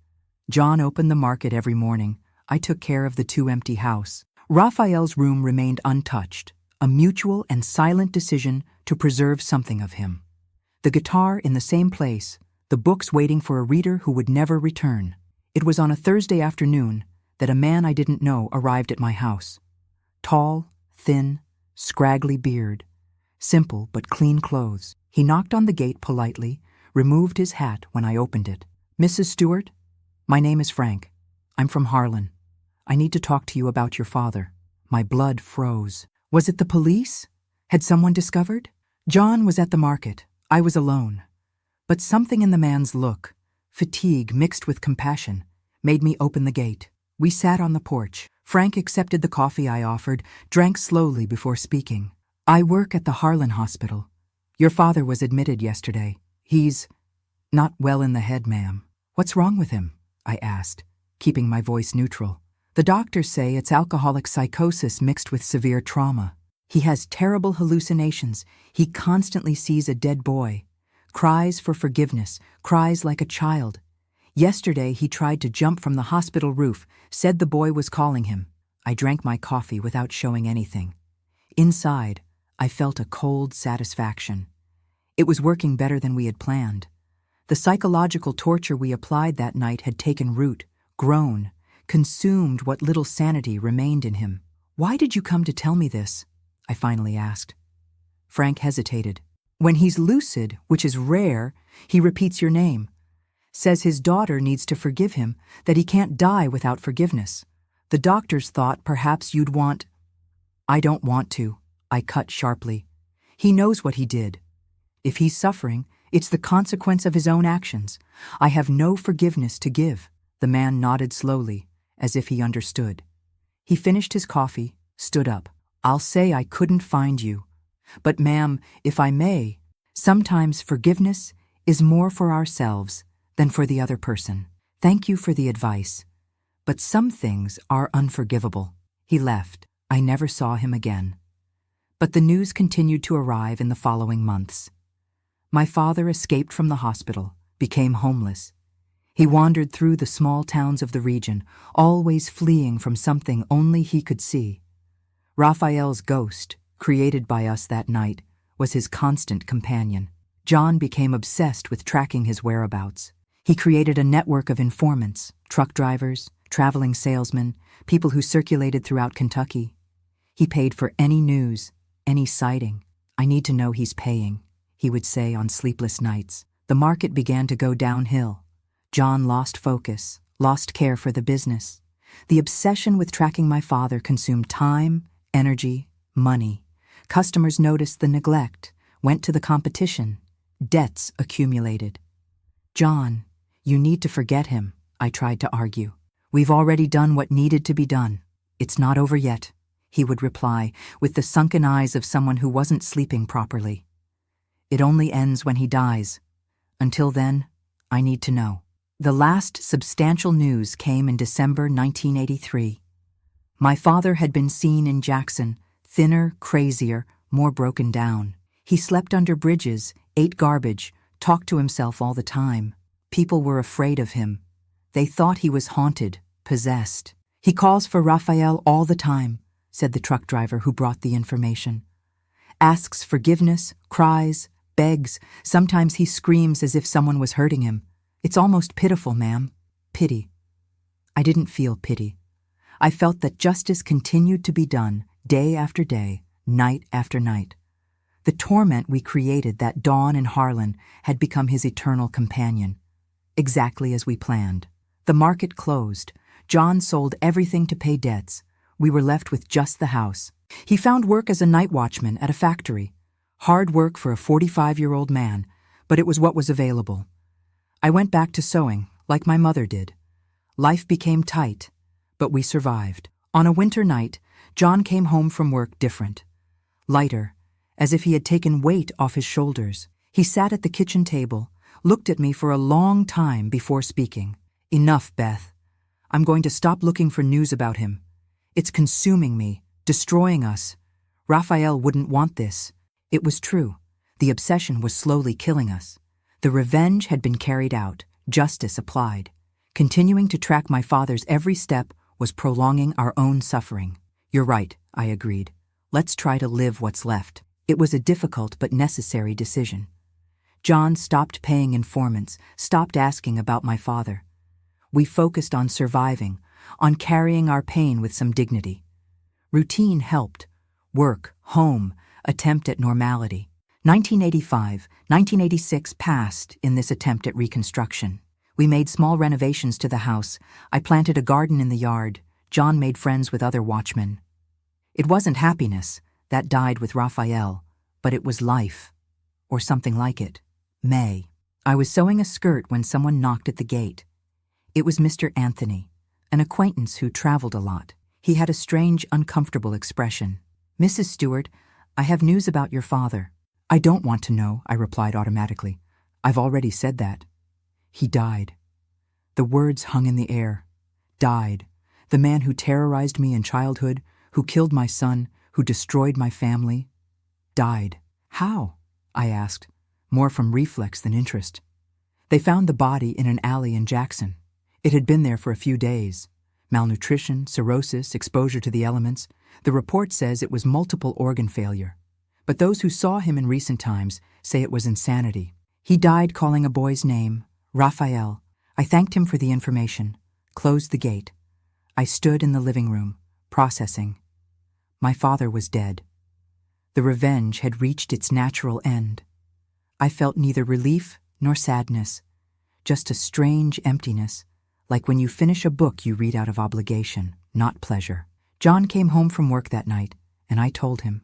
John opened the market every morning. I took care of the too-empty house. Raphael's room remained untouched, a mutual and silent decision to preserve something of him. The guitar in the same place, the books waiting for a reader who would never return. It was on a Thursday afternoon that a man I didn't know arrived at my house. Tall, thin, scraggly beard, simple but clean clothes. He knocked on the gate politely, removed his hat when I opened it. "Mrs. Stewart, my name is Frank. I'm from Harlan. I need to talk to you about your father." My blood froze. Was it the police? Had someone discovered? John was at the market. I was alone. But something in the man's look, fatigue mixed with compassion, made me open the gate. We sat on the porch. Frank accepted the coffee I offered, drank slowly before speaking. "I work at the Harlan Hospital. Your father was admitted yesterday. He's not well in the head, ma'am." "What's wrong with him?" I asked, keeping my voice neutral. "The doctors say it's alcoholic psychosis mixed with severe trauma. He has terrible hallucinations. He constantly sees a dead boy. Cries for forgiveness, cries like a child. Yesterday he tried to jump from the hospital roof, said the boy was calling him." I drank my coffee without showing anything. Inside, I felt a cold satisfaction. It was working better than we had planned. The psychological torture we applied that night had taken root, grown, consumed what little sanity remained in him. "Why did you come to tell me this?" I finally asked. Frank hesitated. "When he's lucid, which is rare, he repeats your name. Says his daughter needs to forgive him, that he can't die without forgiveness. The doctors thought perhaps you'd want—" "I don't want to," I cut sharply. "He knows what he did. If he's suffering, it's the consequence of his own actions. I have no forgiveness to give." The man nodded slowly, as if he understood. He finished his coffee, stood up. "I'll say I couldn't find you. But ma'am, if I may, sometimes forgiveness is more for ourselves than for the other person. Thank you for the advice. But some things are unforgivable." He left. I never saw him again. But the news continued to arrive in the following months. My father escaped from the hospital, became homeless. He wandered through the small towns of the region, always fleeing from something only he could see. Raphael's ghost, created by us that night, was his constant companion. John became obsessed with tracking his whereabouts. He created a network of informants, truck drivers, traveling salesmen, people who circulated throughout Kentucky. He paid for any news, any sighting. "I need to know he's paying," he would say on sleepless nights. The market began to go downhill. John lost focus, lost care for the business. The obsession with tracking my father consumed time, energy, money. Customers noticed the neglect, went to the competition. Debts accumulated. "John, you need to forget him," I tried to argue. "We've already done what needed to be done. It's not over yet," he would reply, with the sunken eyes of someone who wasn't sleeping properly. "It only ends when he dies. Until then, I need to know." The last substantial news came in December 1983. My father had been seen in Jackson, thinner, crazier, more broken down. He slept under bridges, ate garbage, talked to himself all the time. People were afraid of him. They thought he was haunted, possessed. "He calls for Raphael all the time," said the truck driver who brought the information. "Asks forgiveness, cries, begs. Sometimes he screams as if someone was hurting him. It's almost pitiful, ma'am. Pity. I didn't feel pity. I felt that justice continued to be done day after day, night after night. The torment we created that dawn in Harlan had become his eternal companion, exactly as we planned. The market closed. John sold everything to pay debts. We were left with just the house. He found work as a night watchman at a factory. Hard work for a 45-year-old man, but it was what was available. I went back to sewing, like my mother did. Life became tight, but we survived. On a winter night, John came home from work different. Lighter, as if he had taken weight off his shoulders. He sat at the kitchen table, looked at me for a long time before speaking. Enough, Beth. I'm going to stop looking for news about him. It's consuming me, destroying us. Raphael wouldn't want this. It was true. The obsession was slowly killing us. The revenge had been carried out, justice applied. Continuing to track my father's every step was prolonging our own suffering. You're right, I agreed. Let's try to live what's left. It was a difficult but necessary decision. John stopped paying informants, stopped asking about my father. We focused on surviving, on carrying our pain with some dignity. Routine helped. Work, home, attempt at normality. 1985, 1986 passed in this attempt at reconstruction. We made small renovations to the house. I planted a garden in the yard. John made friends with other watchmen. It wasn't happiness. That died with Raphael. But it was life. Or something like it. May. I was sewing a skirt when someone knocked at the gate. It was Mr. Anthony, an acquaintance who traveled a lot. He had a strange, uncomfortable expression. Mrs. Stewart, I have news about your father. I don't want to know, I replied automatically. I've already said that. He died. The words hung in the air. Died. The man who terrorized me in childhood, who killed my son, who destroyed my family. Died. How? I asked, more from reflex than interest. They found the body in an alley in Jackson. It had been there for a few days. Malnutrition, cirrhosis, exposure to the elements. The report says it was multiple organ failure. But those who saw him in recent times say it was insanity. He died calling a boy's name, Raphael. I thanked him for the information, closed the gate. I stood in the living room, processing. My father was dead. The revenge had reached its natural end. I felt neither relief nor sadness, just a strange emptiness, like when you finish a book you read out of obligation, not pleasure. John came home from work that night, and I told him.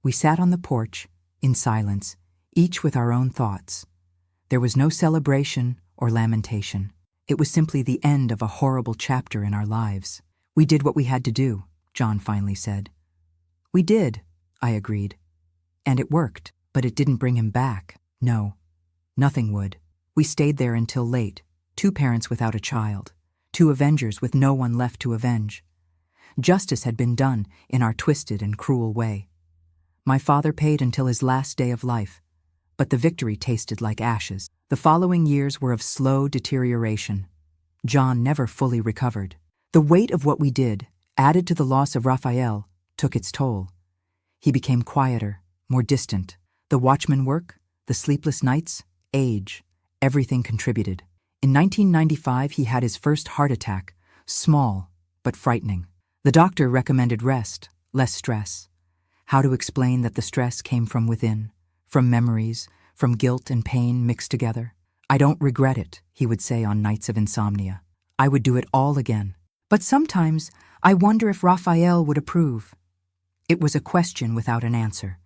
We sat on the porch, in silence, each with our own thoughts. There was no celebration or lamentation. It was simply the end of a horrible chapter in our lives. We did what we had to do, John finally said. We did, I agreed. And it worked, but it didn't bring him back. No, nothing would. We stayed there until late, 2 parents without a child, 2 avengers with no one left to avenge. Justice had been done in our twisted and cruel way. My father paid until his last day of life, but the victory tasted like ashes. The following years were of slow deterioration. John never fully recovered. The weight of what we did, added to the loss of Raphael, took its toll. He became quieter, more distant. The watchman work, the sleepless nights, age, everything contributed. In 1995, he had his first heart attack, small but frightening. The doctor recommended rest, less stress. How to explain that the stress came from within, from memories, from guilt and pain mixed together? I don't regret it, he would say on nights of insomnia. I would do it all again. But sometimes I wonder if Raphael would approve. It was a question without an answer.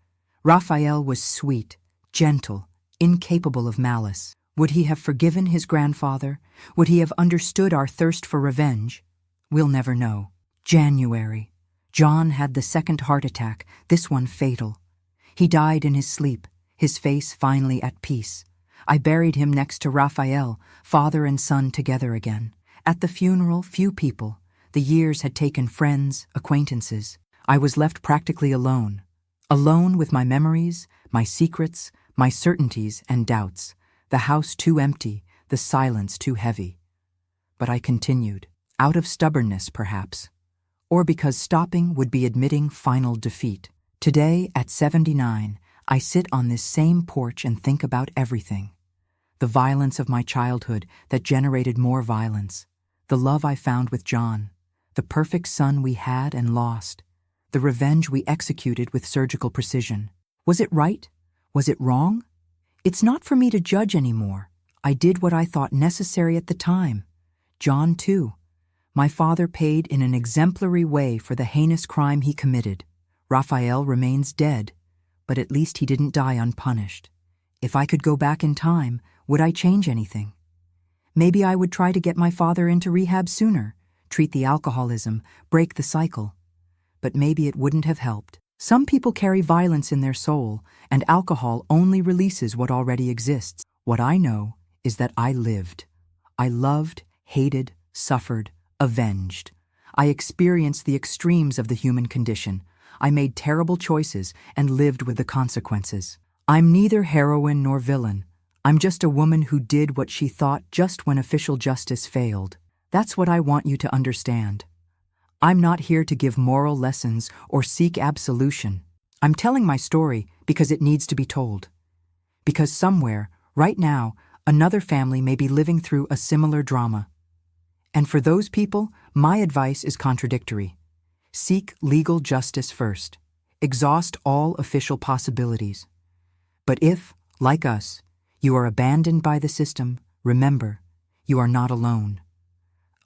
Raphael was sweet, gentle, incapable of malice. Would he have forgiven his grandfather? Would he have understood our thirst for revenge? We'll never know. January. John had the second heart attack, this one fatal. He died in his sleep, his face finally at peace. I buried him next to Raphael, father and son together again. At the funeral, few people. The years had taken friends, acquaintances. I was left practically alone. Alone with my memories, my secrets, my certainties and doubts. The house too empty, the silence too heavy. But I continued, out of stubbornness perhaps, or because stopping would be admitting final defeat. Today, at 79, I sit on this same porch and think about everything. The violence of my childhood that generated more violence. The love I found with John. The perfect son we had and lost. The revenge we executed with surgical precision. Was it right? Was it wrong? It's not for me to judge anymore. I did what I thought necessary at the time. John, too. My father paid in an exemplary way for the heinous crime he committed. Raphael remains dead, but at least he didn't die unpunished. If I could go back in time, would I change anything? Maybe I would try to get my father into rehab sooner, treat the alcoholism, break the cycle. But maybe it wouldn't have helped. Some people carry violence in their soul, and alcohol only releases what already exists. What I know is that I lived. I loved, hated, suffered, avenged. I experienced the extremes of the human condition. I made terrible choices and lived with the consequences. I'm neither heroine nor villain. I'm just a woman who did what she thought just when official justice failed. That's what I want you to understand. I'm not here to give moral lessons or seek absolution. I'm telling my story because it needs to be told. Because somewhere, right now, another family may be living through a similar drama. And for those people, my advice is contradictory. Seek legal justice first. Exhaust all official possibilities. But if, like us, you are abandoned by the system, remember, you are not alone.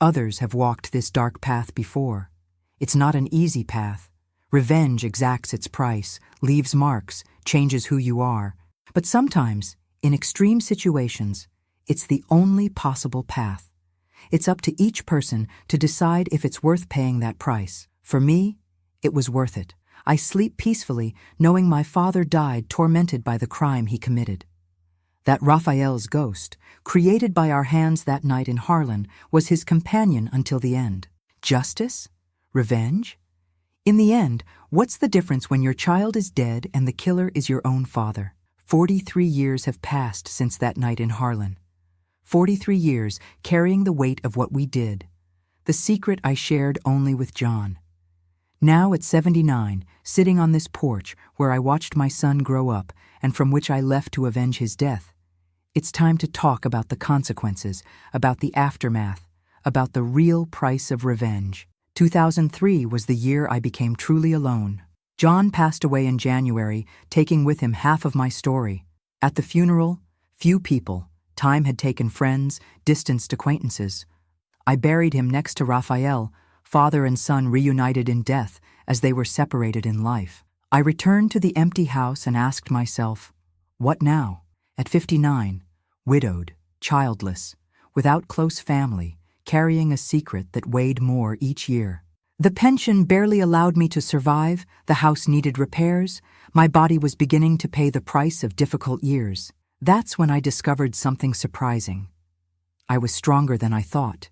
Others have walked this dark path before. It's not an easy path. Revenge exacts its price, leaves marks, changes who you are. But sometimes, in extreme situations, it's the only possible path. It's up to each person to decide if it's worth paying that price. For me, it was worth it. I sleep peacefully knowing my father died tormented by the crime he committed. That Raphael's ghost, created by our hands that night in Harlan, was his companion until the end. Justice? Revenge? In the end, what's the difference when your child is dead and the killer is your own father? 43 years have passed since that night in Harlan. 43 years carrying the weight of what we did. The secret I shared only with John. Now at 79, sitting on this porch where I watched my son grow up and from which I left to avenge his death, it's time to talk about the consequences, about the aftermath, about the real price of revenge. 2003 was the year I became truly alone. John passed away in January, taking with him half of my story. At the funeral, few people. Time had taken friends, distanced acquaintances. I buried him next to Raphael, father and son reunited in death as they were separated in life. I returned to the empty house and asked myself, what now? At 59, widowed, childless, without close family, carrying a secret that weighed more each year. The pension barely allowed me to survive, the house needed repairs, my body was beginning to pay the price of difficult years. That's when I discovered something surprising. I was stronger than I thought.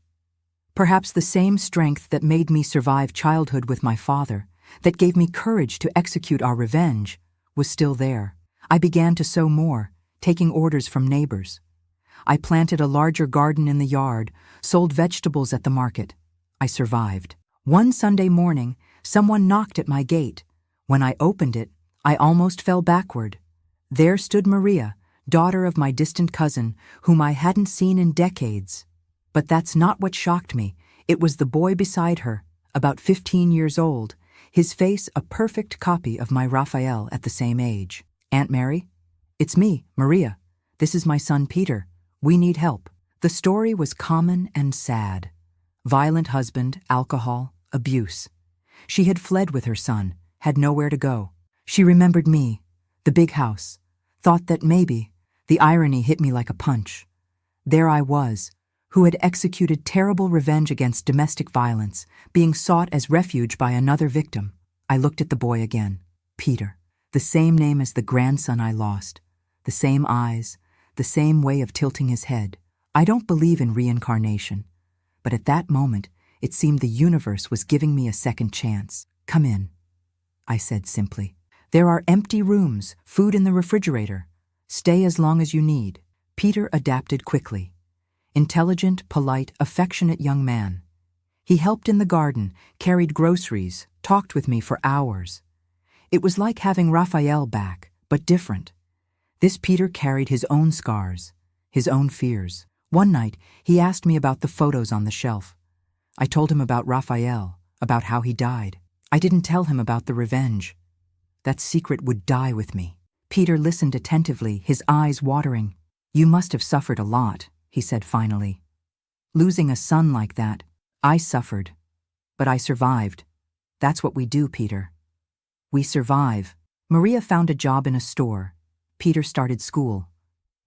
Perhaps the same strength that made me survive childhood with my father, that gave me courage to execute our revenge, was still there. I began to sow more, taking orders from neighbors. I planted a larger garden in the yard, sold vegetables at the market. I survived. One Sunday morning, someone knocked at my gate. When I opened it, I almost fell backward. There stood Maria, daughter of my distant cousin, whom I hadn't seen in decades. But that's not what shocked me. It was the boy beside her, about 15 years old, his face a perfect copy of my Raphael at the same age. Aunt Mary? It's me, Maria. This is my son Peter. We need help. The story was common and sad. Violent husband, alcohol, abuse. She had fled with her son, had nowhere to go. She remembered me, the big house, thought that maybe, the irony hit me like a punch. There I was, who had executed terrible revenge against domestic violence, being sought as refuge by another victim. I looked at the boy again, Peter, the same name as the grandson I lost, the same eyes, the same way of tilting his head. I don't believe in reincarnation, but at that moment, it seemed the universe was giving me a second chance. Come in, I said simply. There are empty rooms, food in the refrigerator. Stay as long as you need. Peter adapted quickly. Intelligent, polite, affectionate young man. He helped in the garden, carried groceries, talked with me for hours. It was like having Raphael back, but different. This Peter carried his own scars, his own fears. One night, he asked me about the photos on the shelf. I told him about Raphael, about how he died. I didn't tell him about the revenge. That secret would die with me. Peter listened attentively, his eyes watering. "You must have suffered a lot," he said finally. "Losing a son like that, I suffered. But I survived. That's what we do, Peter. We survive." Maria found a job in a store. Peter started school.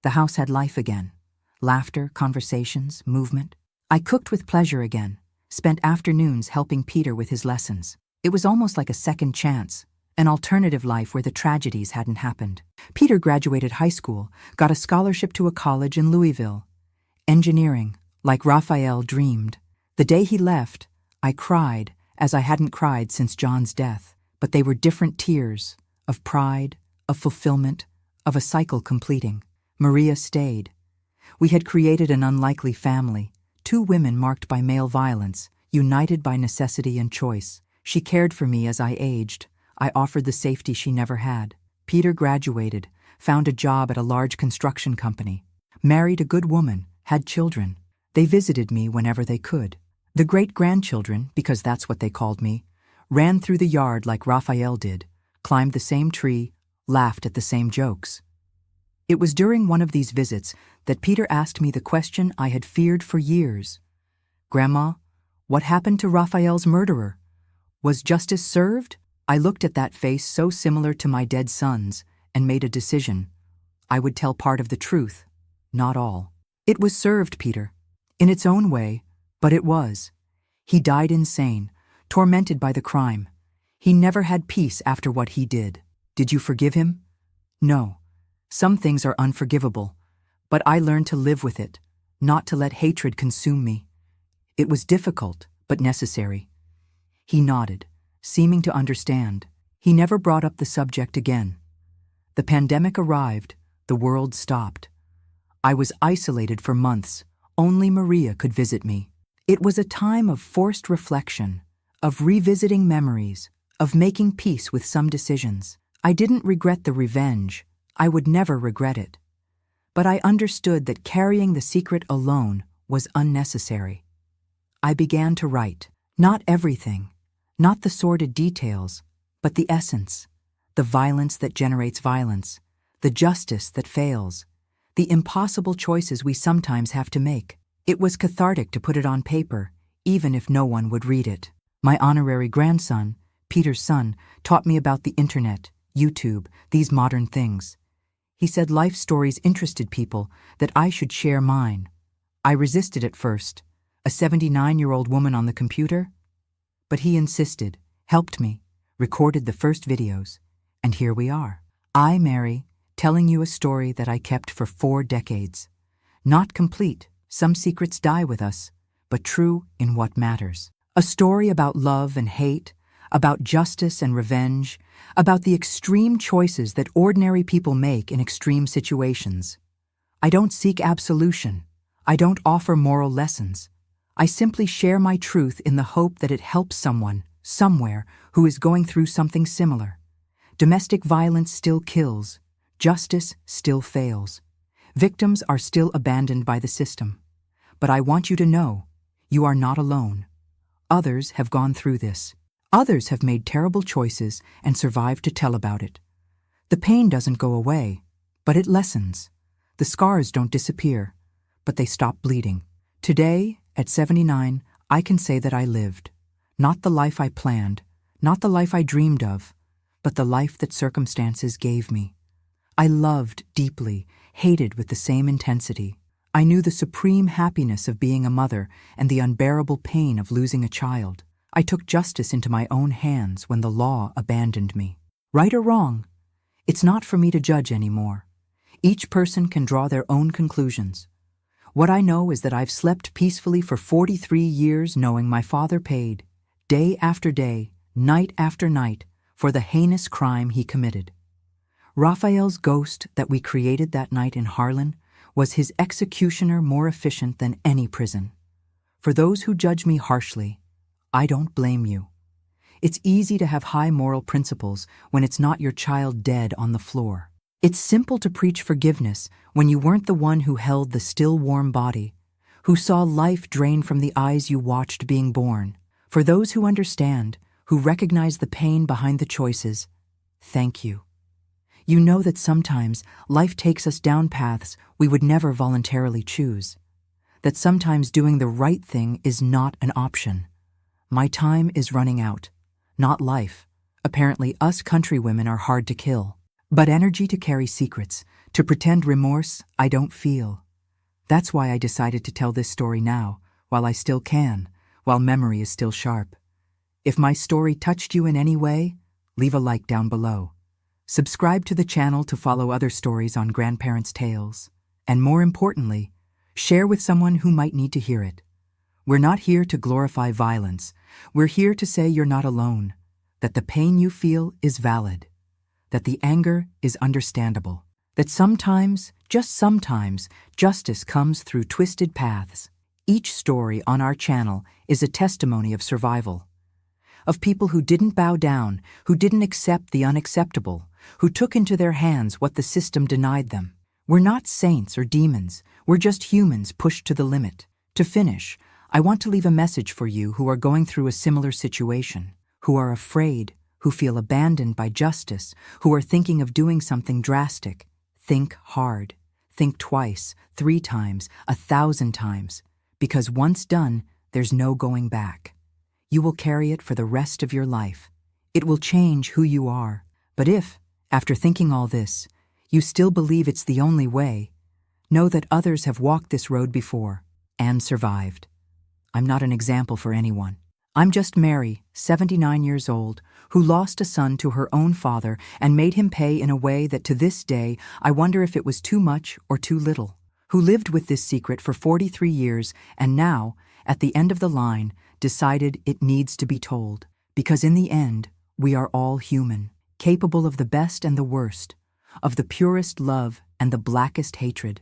The house had life again. Laughter, conversations, movement. I cooked with pleasure again, spent afternoons helping Peter with his lessons. It was almost like a second chance, an alternative life where the tragedies hadn't happened. Peter graduated high school, got a scholarship to a college in Louisville. Engineering, like Raphael dreamed. The day he left, I cried, as I hadn't cried since John's death. But they were different tears, of pride, of fulfillment, of a cycle completing. Maria stayed. We had created an unlikely family, two women marked by male violence, united by necessity and choice. She cared for me as I aged. I offered the safety she never had. Peter graduated, found a job at a large construction company, married a good woman, had children. They visited me whenever they could. The great-grandchildren, because that's what they called me, ran through the yard like Raphael did, climbed the same tree, laughed at the same jokes. It was during one of these visits that Peter asked me the question I had feared for years. "Grandma, what happened to Raphael's murderer? Was justice served?" I looked at that face so similar to my dead son's and made a decision. I would tell part of the truth, not all. "It was served, Peter. In its own way, but it was. He died insane, tormented by the crime. He never had peace after what he did. Did you forgive him?" "No. Some things are unforgivable, but I learned to live with it, not to let hatred consume me. It was difficult, but necessary." He nodded, seeming to understand. He never brought up the subject again. The pandemic arrived, the world stopped. I was isolated for months. Only Maria could visit me. It was a time of forced reflection, of revisiting memories, of making peace with some decisions. I didn't regret the revenge. I would never regret it. But I understood that carrying the secret alone was unnecessary. I began to write. Not everything, not the sordid details, but the essence, the violence that generates violence, the justice that fails, the impossible choices we sometimes have to make. It was cathartic to put it on paper, even if no one would read it. My honorary grandson, Peter's son, taught me about the internet, YouTube, these modern things. He said life stories interested people, that I should share mine. I resisted at first. A 79-year-old woman on the computer? But he insisted, helped me, recorded the first videos, and here we are. I, Mary, telling you a story that I kept for 4 decades. Not complete, some secrets die with us, but true in what matters. A story about love and hate, about justice and revenge, about the extreme choices that ordinary people make in extreme situations. I don't seek absolution. I don't offer moral lessons. I simply share my truth in the hope that it helps someone, somewhere, who is going through something similar. Domestic violence still kills. Justice still fails. Victims are still abandoned by the system. But I want you to know, you are not alone. Others have gone through this. Others have made terrible choices and survived to tell about it. The pain doesn't go away, but it lessens. The scars don't disappear, but they stop bleeding. Today, at 79, I can say that I lived. Not the life I planned, not the life I dreamed of, but the life that circumstances gave me. I loved deeply, hated with the same intensity. I knew the supreme happiness of being a mother and the unbearable pain of losing a child. I took justice into my own hands when the law abandoned me. Right or wrong, it's not for me to judge anymore. Each person can draw their own conclusions. What I know is that I've slept peacefully for 43 years knowing my father paid, day after day, night after night, for the heinous crime he committed. Raphael's ghost that we created that night in Harlan was his executioner more efficient than any prison. For those who judge me harshly, I don't blame you. It's easy to have high moral principles when it's not your child dead on the floor. It's simple to preach forgiveness when you weren't the one who held the still warm body, who saw life drain from the eyes you watched being born. For those who understand, who recognize the pain behind the choices, thank you. You know that sometimes life takes us down paths we would never voluntarily choose. That sometimes doing the right thing is not an option. My time is running out. Not life. Apparently us countrywomen are hard to kill. But energy to carry secrets, to pretend remorse I don't feel. That's why I decided to tell this story now, while I still can, while memory is still sharp. If my story touched you in any way, leave a like down below. Subscribe to the channel to follow other stories on Grandparents' Tales. And more importantly, share with someone who might need to hear it. We're not here to glorify violence. We're here to say you're not alone, that the pain you feel is valid, that the anger is understandable, that sometimes, just sometimes, justice comes through twisted paths. Each story on our channel is a testimony of survival, of people who didn't bow down, who didn't accept the unacceptable, who took into their hands what the system denied them. We're not saints or demons, we're just humans pushed to the limit. To finish, I want to leave a message for you who are going through a similar situation, who are afraid, who feel abandoned by justice, who are thinking of doing something drastic. Think hard. Think twice, 3 times, 1,000 times, because once done, there's no going back. You will carry it for the rest of your life. It will change who you are. But if, after thinking all this, you still believe it's the only way, know that others have walked this road before and survived. I'm not an example for anyone. I'm just Mary, 79 years old, who lost a son to her own father and made him pay in a way that to this day I wonder if it was too much or too little, who lived with this secret for 43 years and now, at the end of the line, decided it needs to be told, because in the end, we are all human, capable of the best and the worst, of the purest love and the blackest hatred,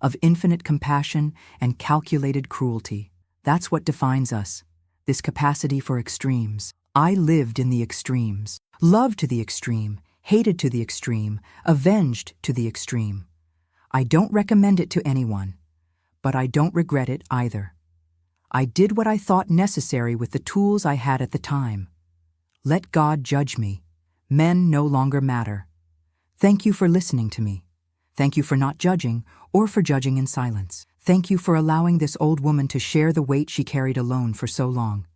of infinite compassion and calculated cruelty. That's what defines us, this capacity for extremes. I lived in the extremes, loved to the extreme, hated to the extreme, avenged to the extreme. I don't recommend it to anyone, but I don't regret it either. I did what I thought necessary with the tools I had at the time. Let God judge me. Men no longer matter. Thank you for listening to me. Thank you for not judging or for judging in silence. Thank you for allowing this old woman to share the weight she carried alone for so long.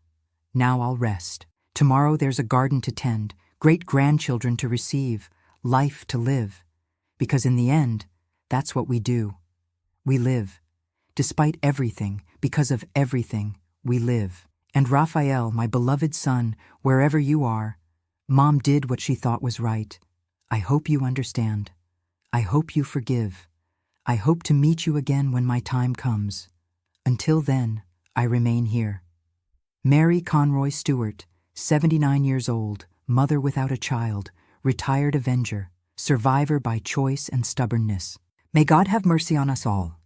Now I'll rest. Tomorrow there's a garden to tend, great-grandchildren to receive, life to live. Because in the end, that's what we do. We live. Despite everything, because of everything, we live. And Raphael, my beloved son, wherever you are, Mom did what she thought was right. I hope you understand. I hope you forgive. I hope to meet you again when my time comes. Until then, I remain here. Mary Conroy Stewart, 79 years old, mother without a child, retired avenger, survivor by choice and stubbornness. May God have mercy on us all.